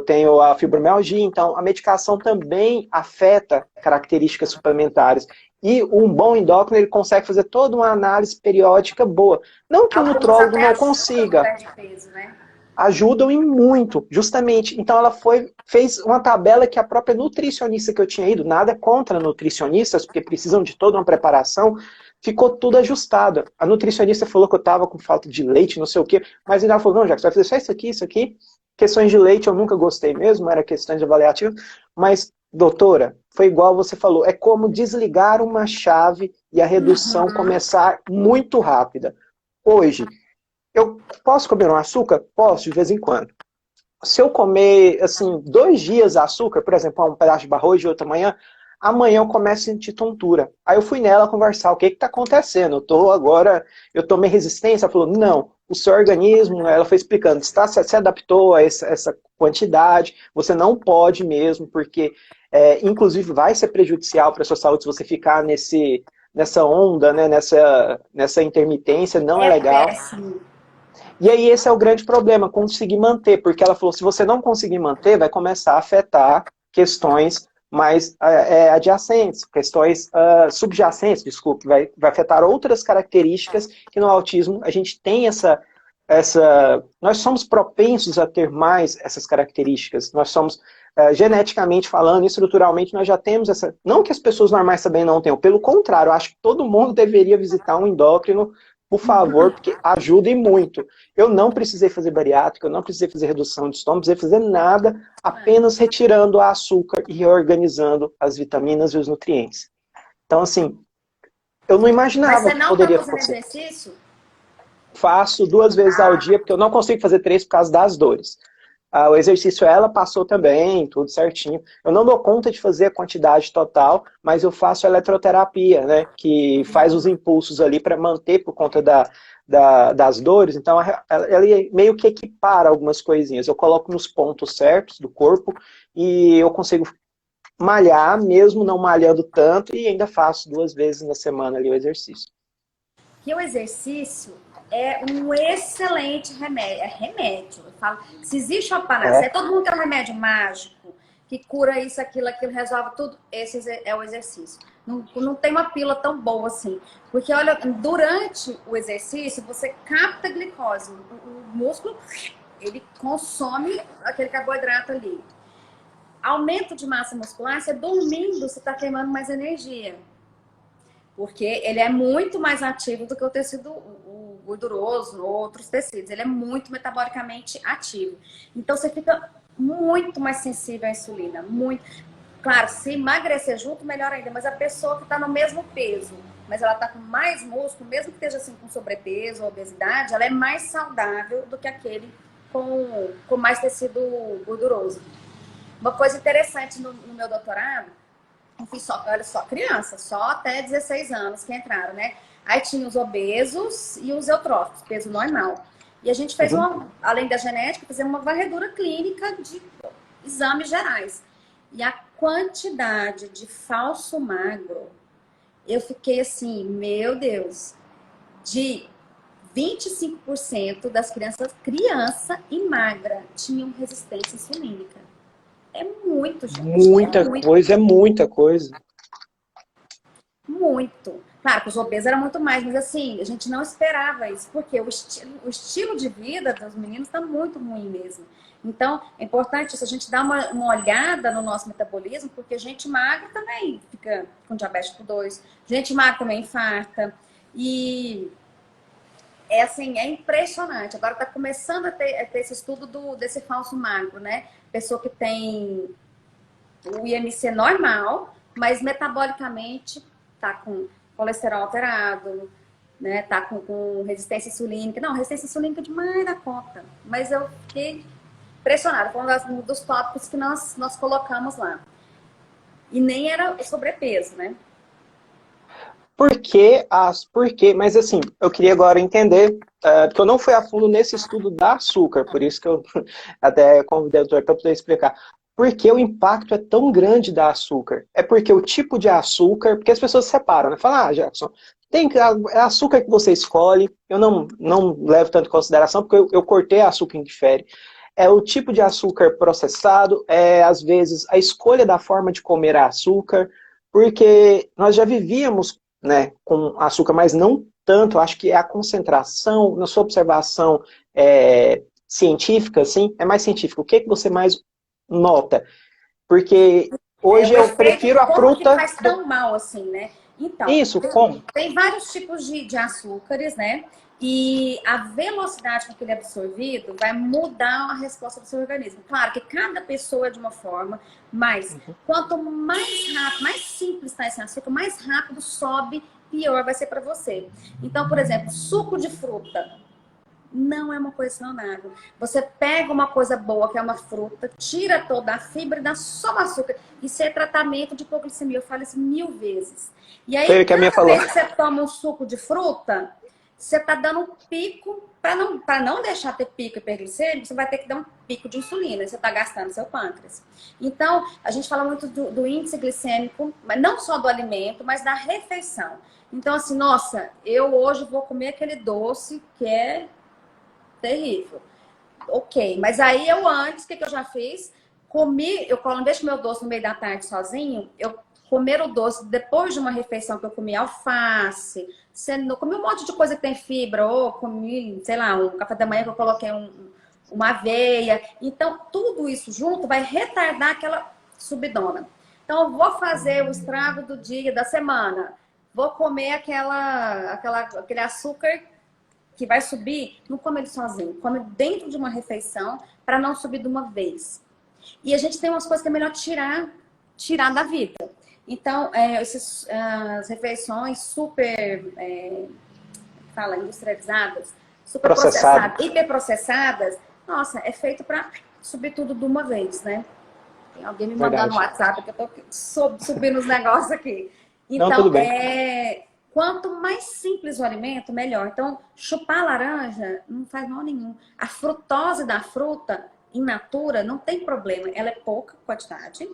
tenho a fibromialgia, então a medicação também afeta características suplementares. E um bom endócrino, ele consegue fazer toda uma análise periódica boa. Não que o nutrólogo não consiga. Ajudam em muito, justamente. Então ela fez uma tabela que a própria nutricionista que eu tinha ido, nada contra nutricionistas, porque precisam de toda uma preparação, ficou tudo ajustado. A nutricionista falou que eu estava com falta de leite, não sei o quê, mas ela falou, não, Jack, você vai fazer só isso aqui, isso aqui. Questões de leite eu nunca gostei mesmo, era questões avaliativas, mas, doutora, foi igual você falou, é como desligar uma chave e a redução começar muito rápida. Hoje, eu posso comer um açúcar? Posso, de vez em quando. Se eu comer, assim, 2 dias açúcar, por exemplo, um pedaço de arroz de outra manhã, amanhã eu começo a sentir tontura. Aí eu fui nela conversar, o que está acontecendo? Eu tomei resistência? Ela falou, não, o seu organismo, ela foi explicando, se adaptou a essa quantidade, você não pode mesmo, porque, inclusive, vai ser prejudicial para a sua saúde se você ficar nessa onda, né, nessa intermitência, não é legal. Péssimo. E aí esse é o grande problema, conseguir manter, porque ela falou, se você não conseguir manter, vai começar a afetar questões mais adjacentes, questões subjacentes, desculpe, vai afetar outras características que no autismo a gente tem nós somos propensos a ter mais essas características, nós somos, geneticamente falando, estruturalmente, nós já temos não que as pessoas normais também não tenham, pelo contrário, eu acho que todo mundo deveria visitar um endócrino, por favor, porque ajuda e muito. Eu não precisei fazer bariátrica, eu não precisei fazer redução de estômago, não precisei fazer nada, apenas retirando o açúcar e reorganizando as vitaminas e os nutrientes. Então, assim, eu não imaginava que poderia acontecer. Mas você não está fazendo exercício? Faço 2 vezes ao dia, porque eu não consigo fazer 3 por causa das dores. O exercício ela passou também, tudo certinho. Eu não dou conta de fazer a quantidade total, mas eu faço eletroterapia, né? Que faz os impulsos ali para manter por conta das dores. Então, ela meio que equipara algumas coisinhas. Eu coloco nos pontos certos do corpo e eu consigo malhar, mesmo não malhando tanto, e ainda faço 2 vezes na semana ali o exercício. E o exercício é um excelente remédio. É remédio. Eu falo, se existe uma panaceia, todo mundo tem um remédio mágico que cura isso, aquilo, resolve tudo. Esse é o exercício. Não tem uma pílula tão boa assim. Porque, olha, durante o exercício, você capta glicose. O músculo, ele consome aquele carboidrato ali. Aumento de massa muscular, você dormindo, você está queimando mais energia. Porque ele é muito mais ativo do que o tecido gorduroso ou outros tecidos. Ele é muito metabolicamente ativo. Então, você fica muito mais sensível à insulina. Muito. Claro, se emagrecer junto, melhor ainda. Mas a pessoa que está no mesmo peso, mas ela está com mais músculo, mesmo que esteja assim com sobrepeso ou obesidade, ela é mais saudável do que aquele com mais tecido gorduroso. Uma coisa interessante no meu doutorado, Eu fiz só, olha só, criança, só até 16 anos que entraram, né? Aí tinha os obesos e os eutróficos, peso normal. E a gente fez Uhum. uma, além da genética, fizemos uma varredura clínica de exames gerais. E a quantidade de falso magro, eu fiquei assim, meu Deus, de 25% das crianças, criança e magra, tinham resistência insulínica. É muito, gente. É Muita muito. coisa, é muita coisa. Muito. Claro que os obesos eram muito mais, mas assim, a gente não esperava isso, porque o estilo de vida dos meninos está muito ruim mesmo. Então, é importante isso, a gente dar uma olhada no nosso metabolismo, porque gente magra também fica com diabetes tipo 2, gente magra também infarta. E é assim, é impressionante. Agora está começando a ter esse estudo desse falso magro, né? Pessoa que tem o IMC normal, mas metabolicamente tá com colesterol alterado, né? Tá com resistência insulínica. Não, resistência insulínica demais da conta. Mas eu fiquei impressionada. Foi um dos tópicos que nós colocamos lá. E nem era sobrepeso, né? Por quê? Mas assim, eu queria agora entender, porque eu não fui a fundo nesse estudo da açúcar, por isso que eu até convidei o doutor para poder explicar. Por que o impacto é tão grande da açúcar? É porque o tipo de açúcar, porque as pessoas separam, né? Falam, Jackson, é açúcar que você escolhe, eu não levo tanto em consideração, porque eu cortei açúcar indifere. É o tipo de açúcar processado, às vezes a escolha da forma de comer açúcar, porque nós já vivíamos, né, com açúcar, mas não tanto. Eu acho que é a concentração, na sua observação científica, assim, é mais científico. O que, que você mais nota? Porque É hoje o eu efeito, prefiro a como que fruta faz do... tão mal assim, né? Então, Isso, como? tem vários tipos de açúcares, né? E a velocidade com que ele é absorvido vai mudar a resposta do seu organismo. Claro que cada pessoa é de uma forma, mas quanto mais rápido, mais simples está esse açúcar, mais rápido sobe, pior vai ser para você. Então, por exemplo, suco de fruta não é uma coisa saudável. Você pega uma coisa boa, que é uma fruta, tira toda a fibra e dá só o açúcar. Isso é tratamento de hipoglicemia. Eu falo isso 1000 vezes. E aí, Foi o que a minha cada falou. vez que você toma um suco de fruta, você está dando um pico. Para não deixar ter pico hiperglicêmico, você vai ter que dar um pico de insulina. Você está gastando seu pâncreas. Então, a gente fala muito do índice glicêmico, mas não só do alimento, mas da refeição. Então, assim, nossa, eu hoje vou comer aquele doce que é terrível. Ok, mas aí eu antes, o que eu já fiz? Comi, eu não deixo meu doce no meio da tarde sozinho, eu comer o doce depois de uma refeição que eu comi alface, comi um monte de coisa que tem fibra, ou comi, sei lá, um café da manhã que eu coloquei uma aveia. Então, tudo isso junto vai retardar aquela subidona. Então, eu vou fazer o estrago do dia, da semana. Vou comer aquele açúcar que vai subir, não come ele sozinho, come dentro de uma refeição para não subir de uma vez. E a gente tem umas coisas que é melhor tirar da vida. Então, as refeições super, industrializadas, super Processado. processadas, hiperprocessadas, nossa, é feito para subir tudo de uma vez, né? Tem alguém me mandando no Verdade. WhatsApp que eu tô subindo os negócios aqui. Não, Então, tudo bem. quanto mais simples o alimento, melhor. Então, chupar laranja não faz mal nenhum. A frutose da fruta, in natura, não tem problema. Ela é pouca quantidade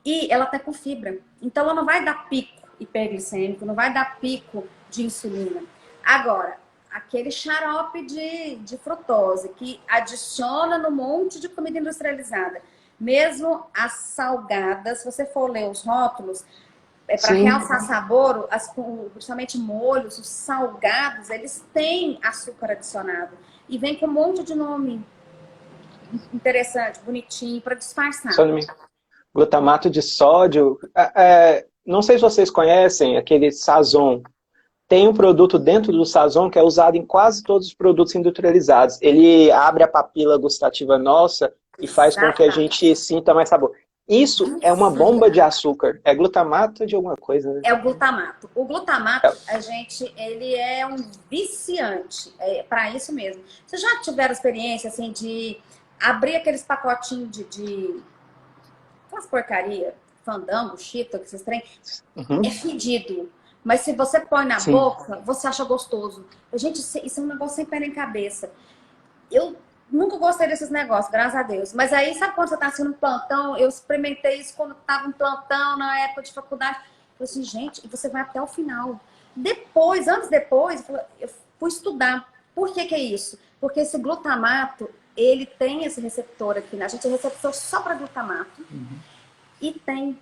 e ela tá com fibra. Então, ela não vai dar pico hiperglicêmico, não vai dar pico de insulina. Agora, aquele xarope de frutose que adiciona no monte de comida industrializada, mesmo as salgadas, se você for ler os rótulos, para Sim. realçar sabor, principalmente molhos, os salgados, eles têm açúcar adicionado. E vem com um monte de nome interessante, bonitinho, para disfarçar. Glutamato de sódio. Não sei se vocês conhecem aquele Sazon. Tem um produto dentro do Sazon que é usado em quase todos os produtos industrializados. Ele abre a papila gustativa nossa e faz com que a gente sinta mais sabor. Isso é uma bomba de açúcar. É glutamato de alguma coisa, né? É o glutamato. O glutamato, ele é um viciante. É para isso mesmo. Vocês já tiveram experiência, assim, de abrir aqueles pacotinhos aquelas porcaria? fandango, cheetos, esses trem, Uhum. é fedido. Mas se você põe na Sim. boca, você acha gostoso. Gente, isso é um negócio sem pé nem cabeça. Eu nunca gostei desses negócios, graças a Deus. Mas aí, sabe quando você tá assim no plantão? Eu experimentei isso quando tava em plantão, na época de faculdade. Eu falei assim, gente, e você vai até o final. Depois, anos depois, eu fui estudar. Por que que é isso? Porque esse glutamato, ele tem esse receptor aqui, né? A gente é receptor só para glutamato. E tem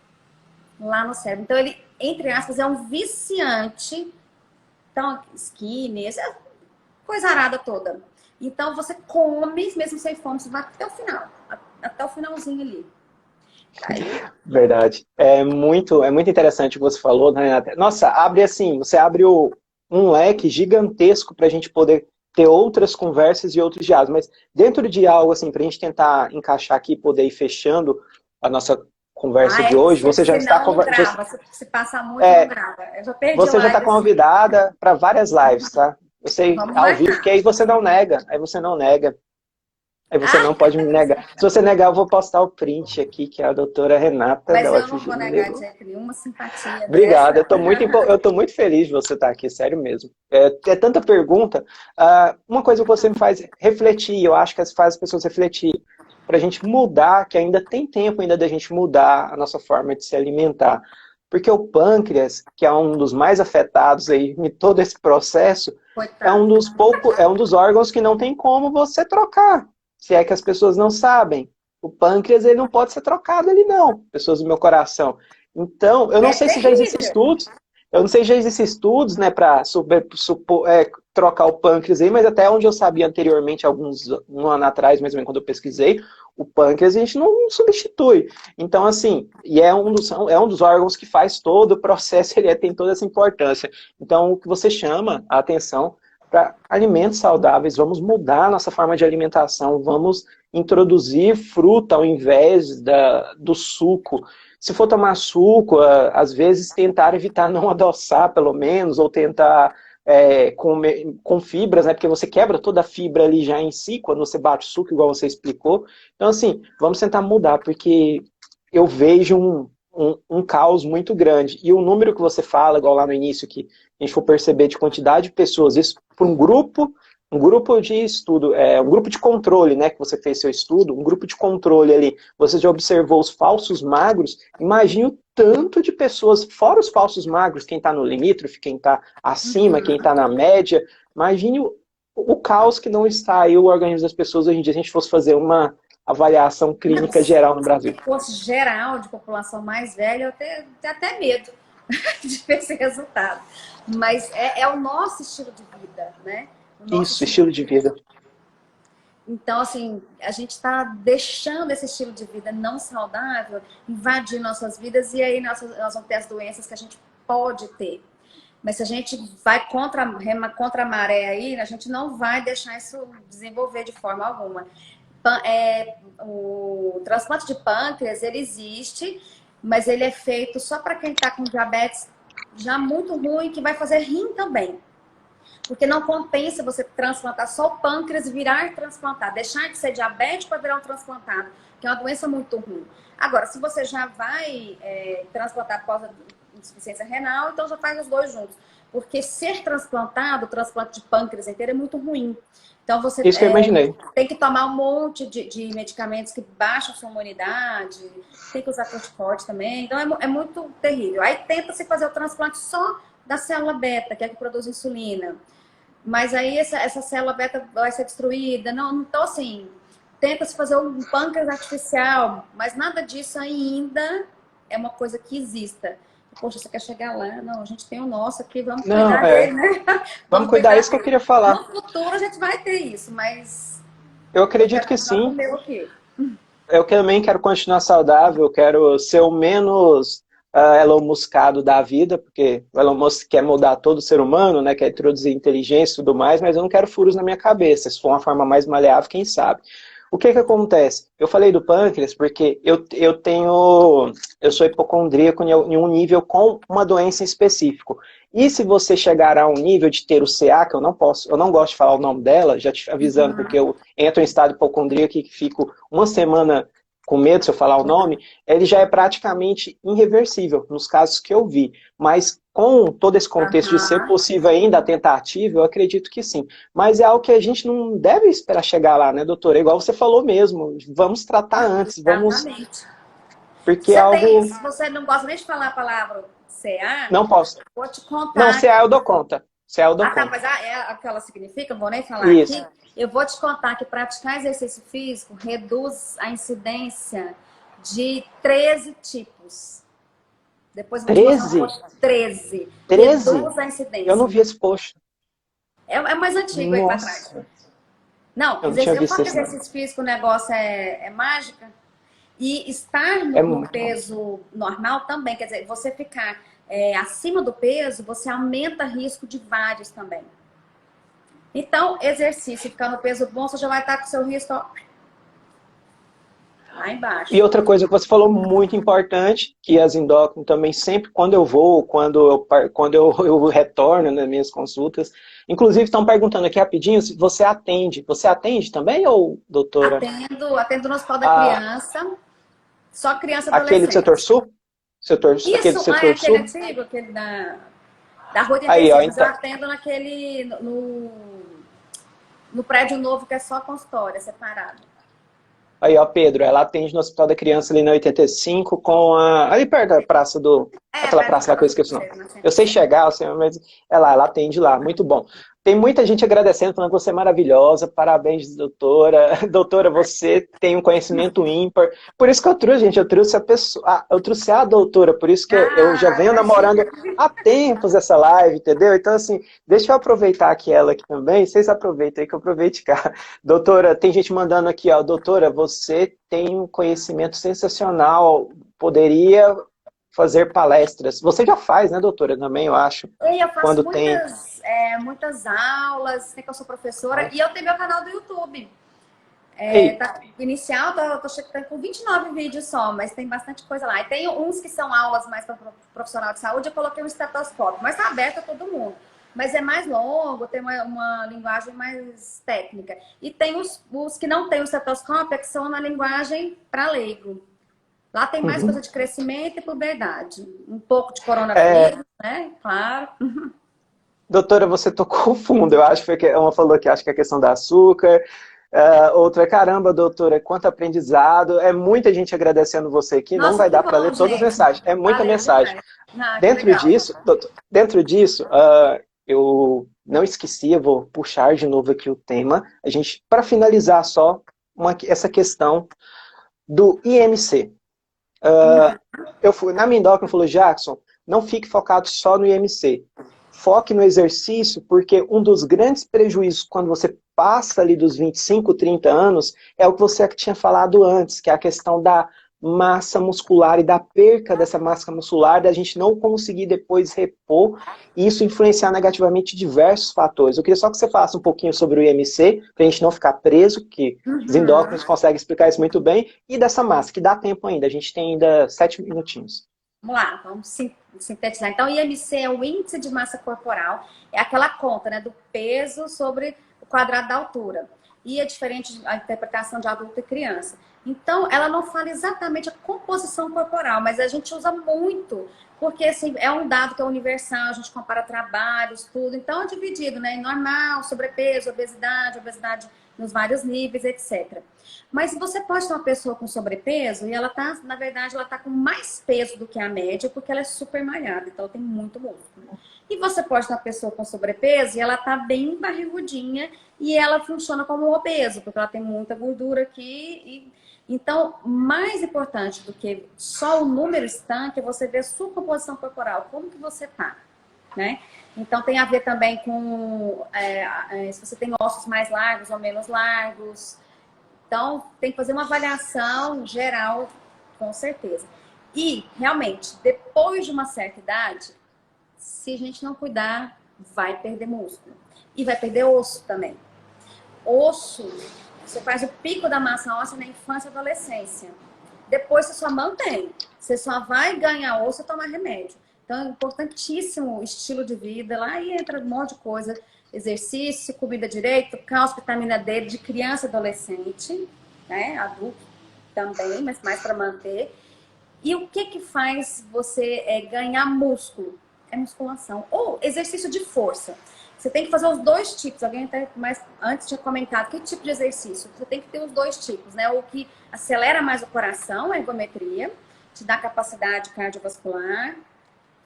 lá no cérebro. Então, ele, entre aspas, é um viciante. Então, skinny, essa coisa arada toda. Então, você come, mesmo sem fome, você vai até o final. Até o finalzinho ali. Aí, Verdade. É muito interessante o que você falou, né, Renata? Nossa, abre assim, você abre um leque gigantesco para a gente poder ter outras conversas e outros diálogos. Mas dentro de algo assim, para a gente tentar encaixar aqui e poder ir fechando a nossa conversa de hoje, você já se está não, não grava. Se passar muito, não é, grava. Eu já perdi você já está live assim. convidada para várias lives, tá? Eu sei Vamos ao vivo, que marcar. aí você não nega, aí você não nega. Aí você não Ah, pode me negar. Se você negar, eu vou postar o print aqui, que é a doutora Renata mas da eu não UFG vou me negar negou. de jeito nenhum uma simpatia Obrigado, dessa. eu tô muito feliz de você estar aqui, sério mesmo. É tanta pergunta. Uma coisa que você me faz refletir, eu acho que faz as pessoas refletir, para a gente mudar, que ainda tem tempo ainda da gente mudar a nossa forma de se alimentar. Porque o pâncreas, que é um dos mais afetados aí em todo esse processo, Coitado. é um dos órgãos que não tem como você trocar. Se é que as pessoas não sabem. O pâncreas, ele não pode ser trocado ali, não, pessoas do meu coração. Então, eu E não é sei se já existem terrível. estudos, eu não sei se já existem estudos, né, para trocar o pâncreas aí, mas até onde eu sabia anteriormente, um ano atrás, mais ou menos, quando eu pesquisei, o pâncreas a gente não substitui. Então, assim, e é um dos órgãos que faz todo o processo, tem toda essa importância. Então, o que você chama a atenção para alimentos saudáveis, vamos mudar a nossa forma de alimentação, vamos introduzir fruta ao invés do suco. Se for tomar suco, às vezes tentar evitar não adoçar, pelo menos, ou tentar comer com fibras, né? Porque você quebra toda a fibra ali já em si, quando você bate o suco, igual você explicou. Então, assim, vamos tentar mudar, porque eu vejo um caos muito grande. E o número que você fala, igual lá no início, que a gente for perceber de quantidade de pessoas, isso para um grupo de estudo, um grupo de controle, né, que você fez seu estudo, um grupo de controle ali, você já observou os falsos magros, imagine o tanto de pessoas, fora os falsos magros, quem está no limítrofe, quem está acima, quem está na média, imagine o caos que não está aí o organismo das pessoas hoje em dia, se a gente fosse fazer uma avaliação Não, clínica geral no Brasil. se fosse geral de população mais velha, eu tenho até medo de ver esse resultado. Mas é o nosso estilo de vida, né? O nosso Isso, estilo estilo de de vida. vida. Então, assim, a gente está deixando esse estilo de vida não saudável invadir nossas vidas e aí nós vamos ter as doenças que a gente pode ter. Mas se a gente vai contra a maré aí, a gente não vai deixar isso desenvolver de forma alguma. O transplante de pâncreas, ele existe, mas ele é feito só para quem está com diabetes já muito ruim, que vai fazer rim também. Porque não compensa você transplantar só o pâncreas e virar transplantado. Deixar de ser diabético para virar um transplantado, que é uma doença muito ruim. Agora, se você já vai transplantar após a insuficiência renal, então já faz os dois juntos. Porque ser transplantado, o transplante de pâncreas inteiro é muito ruim. Então você Isso que eu imaginei. tem que tomar um monte de medicamentos que baixam sua imunidade, tem que usar corticoide também. Então é muito terrível. Aí tenta-se fazer o transplante só da célula beta, que é a que produz insulina. Mas aí essa célula beta vai ser destruída. Não, então, assim, tenta-se fazer um pâncreas artificial, mas nada disso ainda é uma coisa que exista. Poxa, você quer chegar lá? Não, a gente tem o nosso aqui, vamos Não, cuidar dele, né? vamos Vamos cuidar, é cuidar isso que eu dele. queria falar. No futuro a gente vai ter isso, mas Eu eu acredito quero que continuar com o sim. meu aqui. Eu também quero continuar saudável, eu quero ser o menos Elon Muskado da vida, porque o Elon Musk quer mudar todo o ser humano, né, quer introduzir inteligência e tudo mais, mas eu não quero furos na minha cabeça. Se for uma forma mais maleável, quem sabe. O que que acontece? Eu falei do pâncreas porque eu sou hipocondríaco em um nível com uma doença em específico. E se você chegar a um nível de ter o CA, que eu não gosto de falar o nome dela, já te avisando, porque eu entro em estado hipocondríaco e fico uma semana com medo se eu falar o nome, ele já é praticamente irreversível, nos casos que eu vi. Mas com todo esse contexto de ser Aham, possível ainda a tentativa, eu acredito que sim. Mas é algo que a gente não deve esperar chegar lá, né, doutora? É igual você falou mesmo, vamos tratar antes, vamos... exatamente. Porque é Você tem, algo... se você não gosta nem de falar a palavra CA, Não posso. vou te Não, contar. CA eu dou conta. CA eu dou Ah, tá, conta. mas é o que ela significa, não vou nem falar Isso. aqui. Eu vou te contar que praticar exercício físico reduz a incidência de 13 tipos. Depois eu vou te mostrar um 13? post 13. 13? Reduz a Eu não incidência. vi esse post. É mais antigo aí para trás. Nossa, Não, eu não tinha eu visto falo que isso não. exercício físico, o negócio é mágica. E estar É no muito bom. peso normal também, quer dizer, você ficar acima do peso, você aumenta risco de vários também. Então, exercício, ficar no peso bom, você já vai estar com o seu risco ó, lá E embaixo. outra coisa que você falou muito importante, que as endócrinas também sempre, quando eu vou, quando eu retorno nas minhas consultas, inclusive estão perguntando aqui rapidinho se você atende. Você atende também, ou doutora? Atendo no Hospital da Ah, Criança, só criança e aquele do setor adolescente. sul? Aquele do Isso, é setor aquele sul? antigo, aquele da Rua Aí, ó, 86, mas eu então. atendo no prédio novo que é só consultório, separado. Aí, ó, Pedro, ela atende no Hospital da Criança ali na 85, com a... ali perto da praça do... É, aquela perto praça lá da que eu esqueci o nome. Justiceira, na Eu sei 107. chegar, assim, mas é lá, ela atende lá, muito bom. Tem muita gente agradecendo, falando que você é maravilhosa, parabéns, doutora. Doutora, você tem um conhecimento ímpar. Por isso que eu trouxe, gente, eu trouxe a pessoa, eu trouxe a doutora, por isso que eu já Ah, venho namorando imagina. há tempos essa live, entendeu? Então, assim, deixa eu aproveitar aqui ela aqui também, vocês aproveitem aí que eu aproveite cá. Doutora, tem gente mandando aqui, ó, doutora, você tem um conhecimento sensacional, poderia fazer palestras. Você já faz, né, doutora, também, eu acho, E eu faço quando tem... muitas aulas, sei que eu sou professora, Ai, e eu tenho meu canal do YouTube. aí, Inicial, tô chegando com 29 vídeos só, mas tem bastante coisa lá. E tem uns que são aulas mais para profissional de saúde, eu coloquei um estetoscópio, mas tá aberto a todo mundo. Mas é mais longo, tem uma linguagem mais técnica. E tem os que não tem o estetoscópio, que são na linguagem para leigo. Lá tem mais coisa uhum. de crescimento e puberdade. Um pouco de É, coronavírus, né? Claro. doutora, você tocou o fundo. Eu acho que uma falou que acho que é a questão do açúcar. Outra, caramba, doutora, quanto aprendizado. É muita gente agradecendo você aqui. Não Nossa, vai que dar para ler bom, todas as gente. mensagens. É muita Valeu mensagem. demais. Ah, que Dentro legal. disso, doutor, eu não esqueci, eu vou puxar de novo aqui o tema. A gente, para finalizar só essa questão do IMC. Eu fui na minha endócrina e falou, Jackson, não fique focado só no IMC. Foque no exercício, porque um dos grandes prejuízos quando você passa ali dos 25, 30 anos é o que você tinha falado antes, que é a questão da massa muscular e da perca dessa massa muscular, da gente não conseguir depois repor e isso influenciar negativamente diversos fatores. Eu queria só que você falasse um pouquinho sobre o IMC, para a gente não ficar preso, que os Uhum. endócrinos conseguem explicar isso muito bem, e dessa massa, que dá tempo ainda, a gente tem ainda 7 minutinhos. Vamos lá, vamos sintetizar. Então, o IMC é o índice de massa corporal, é aquela conta, né, do peso sobre o quadrado da altura. E é diferente a interpretação de adulto e criança. Então, ela não fala exatamente a composição corporal, mas a gente usa muito, porque assim, é um dado que é universal, a gente compara trabalhos, tudo. Então, é dividido, né, em normal, sobrepeso, obesidade nos vários níveis, etc. Mas você pode ter uma pessoa com sobrepeso e ela tá, na verdade, ela tá com mais peso do que a média, porque ela é super malhada, então ela tem muito músculo. E você pode ter uma pessoa com sobrepeso e ela tá bem barrigudinha e ela funciona como um obeso, porque ela tem muita gordura aqui. Então, mais importante do que só o número estanque é você ver a sua composição corporal, como que você tá, né? Então, tem a ver também com se você tem ossos mais largos ou menos largos. Então, tem que fazer uma avaliação geral, com certeza. E, realmente, depois de uma certa idade, se a gente não cuidar, vai perder músculo. E vai perder osso também. Osso, você faz o pico da massa óssea na infância e adolescência. Depois você só mantém. Você só vai ganhar osso e tomar remédio. Então, é importantíssimo o estilo de vida. Lá e entra um monte de coisa. Exercício, comida direito, cálcio, vitamina D de criança e adolescente, né? Adulto. também, mas mais para manter. E o que que faz você ganhar músculo? É musculação. Ou exercício de força. Você tem que fazer os dois tipos. Alguém até mais antes tinha comentado que tipo de exercício. Você tem que ter os dois tipos, né? O que acelera mais o coração, a ergometria, te dá capacidade cardiovascular.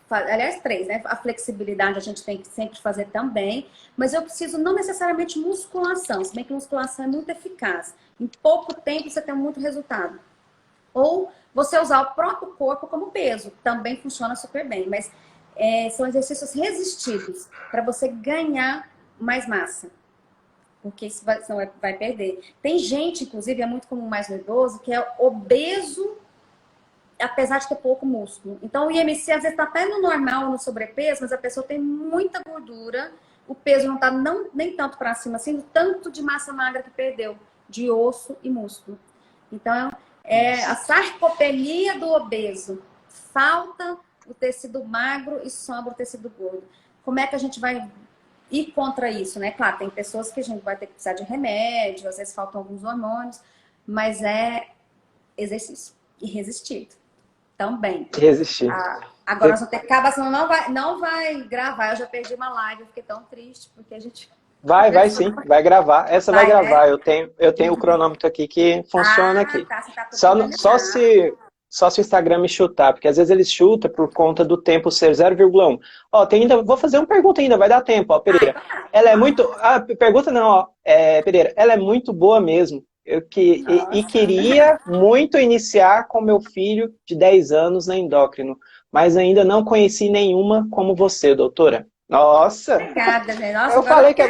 Aliás, três, né? A flexibilidade a gente tem que sempre fazer também. Mas eu preciso não necessariamente musculação, se bem que musculação é muito eficaz. Em pouco tempo você tem muito resultado. Ou você usar o próprio corpo como peso, também funciona super bem. Mas são exercícios resistidos para você ganhar mais massa. Porque senão vai perder. Tem gente, inclusive, é muito comum mais no idoso, que é obeso, apesar de ter pouco músculo. Então, o IMC às vezes está até no normal, no sobrepeso, mas a pessoa tem muita gordura, o peso não está nem tanto para cima, assim, o tanto de massa magra que perdeu, de osso e músculo. Então, é a sarcopenia do obeso. Falta o tecido magro e sobra o tecido gordo. Como é que a gente vai ir contra isso, né? Claro, tem pessoas que a gente vai ter que precisar de remédio, às vezes faltam alguns hormônios, mas é exercício e resistido também. Resistir. Agora nós vamos ter que acabar, senão não vai gravar. Eu já perdi uma live, eu fiquei tão triste, porque a gente... Vai sim, vai gravar. Essa vai gravar. Né? Eu tenho o cronômetro aqui que funciona aqui. Tá, você tá Só se o Instagram me chutar, porque às vezes ele chuta por conta do tempo ser 0,1. Ó, vou fazer uma pergunta ainda, vai dar tempo, ó, Pereira. Ela é muito... pergunta não, ó, Pereira, ela é muito boa mesmo. E queria muito iniciar com meu filho de 10 anos na endócrino, mas ainda não conheci nenhuma como você, doutora. Nossa! Obrigada, gente. Nossa, eu falei que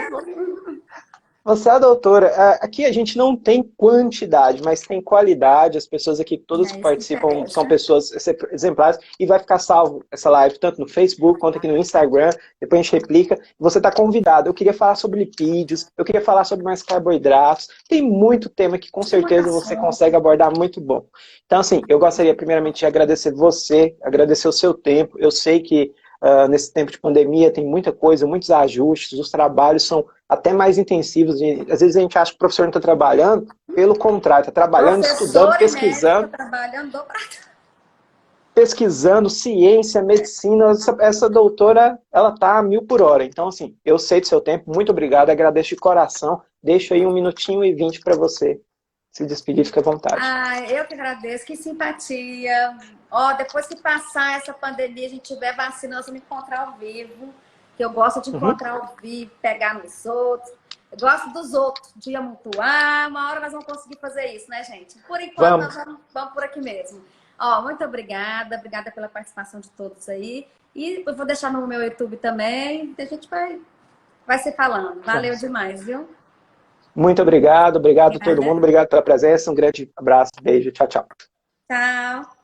você é a doutora. Aqui a gente não tem quantidade, mas tem qualidade. As pessoas aqui, todas que participam, são pessoas exemplares. E vai ficar salvo essa live, tanto no Facebook quanto aqui no Instagram. Depois a gente replica. Você está convidado. Eu queria falar sobre lipídios, eu queria falar sobre mais carboidratos. Tem muito tema que com certeza você consegue abordar muito bom. Então, assim, eu gostaria primeiramente de agradecer você, agradecer o seu tempo. Eu sei que nesse tempo de pandemia tem muita coisa, muitos ajustes, os trabalhos são até mais intensivos. Às vezes a gente acha que o professor não está trabalhando, pelo contrário, está trabalhando, estudando, pesquisando. Pesquisando ciência, medicina. Essa doutora, ela está a 1000 por hora. Então, assim, eu sei do seu tempo, muito obrigado, agradeço de coração. Deixo aí 1 minutinho e 20 para você se despedir, fica à vontade. Eu que agradeço, que simpatia. Depois que passar essa pandemia, a gente tiver vacina, nós vamos encontrar ao vivo, que eu gosto de encontrar ao vivo, pegar nos outros. Eu gosto dos outros, de amontoar. Uma hora nós vamos conseguir fazer isso, né, gente? Por enquanto, nós vamos por aqui mesmo. Muito obrigada pela participação de todos aí. E eu vou deixar no meu YouTube também, a gente vai se falando. Valeu demais, viu? Muito obrigado a todo mundo, obrigado pela presença, um grande abraço, beijo, tchau, tchau. Tchau.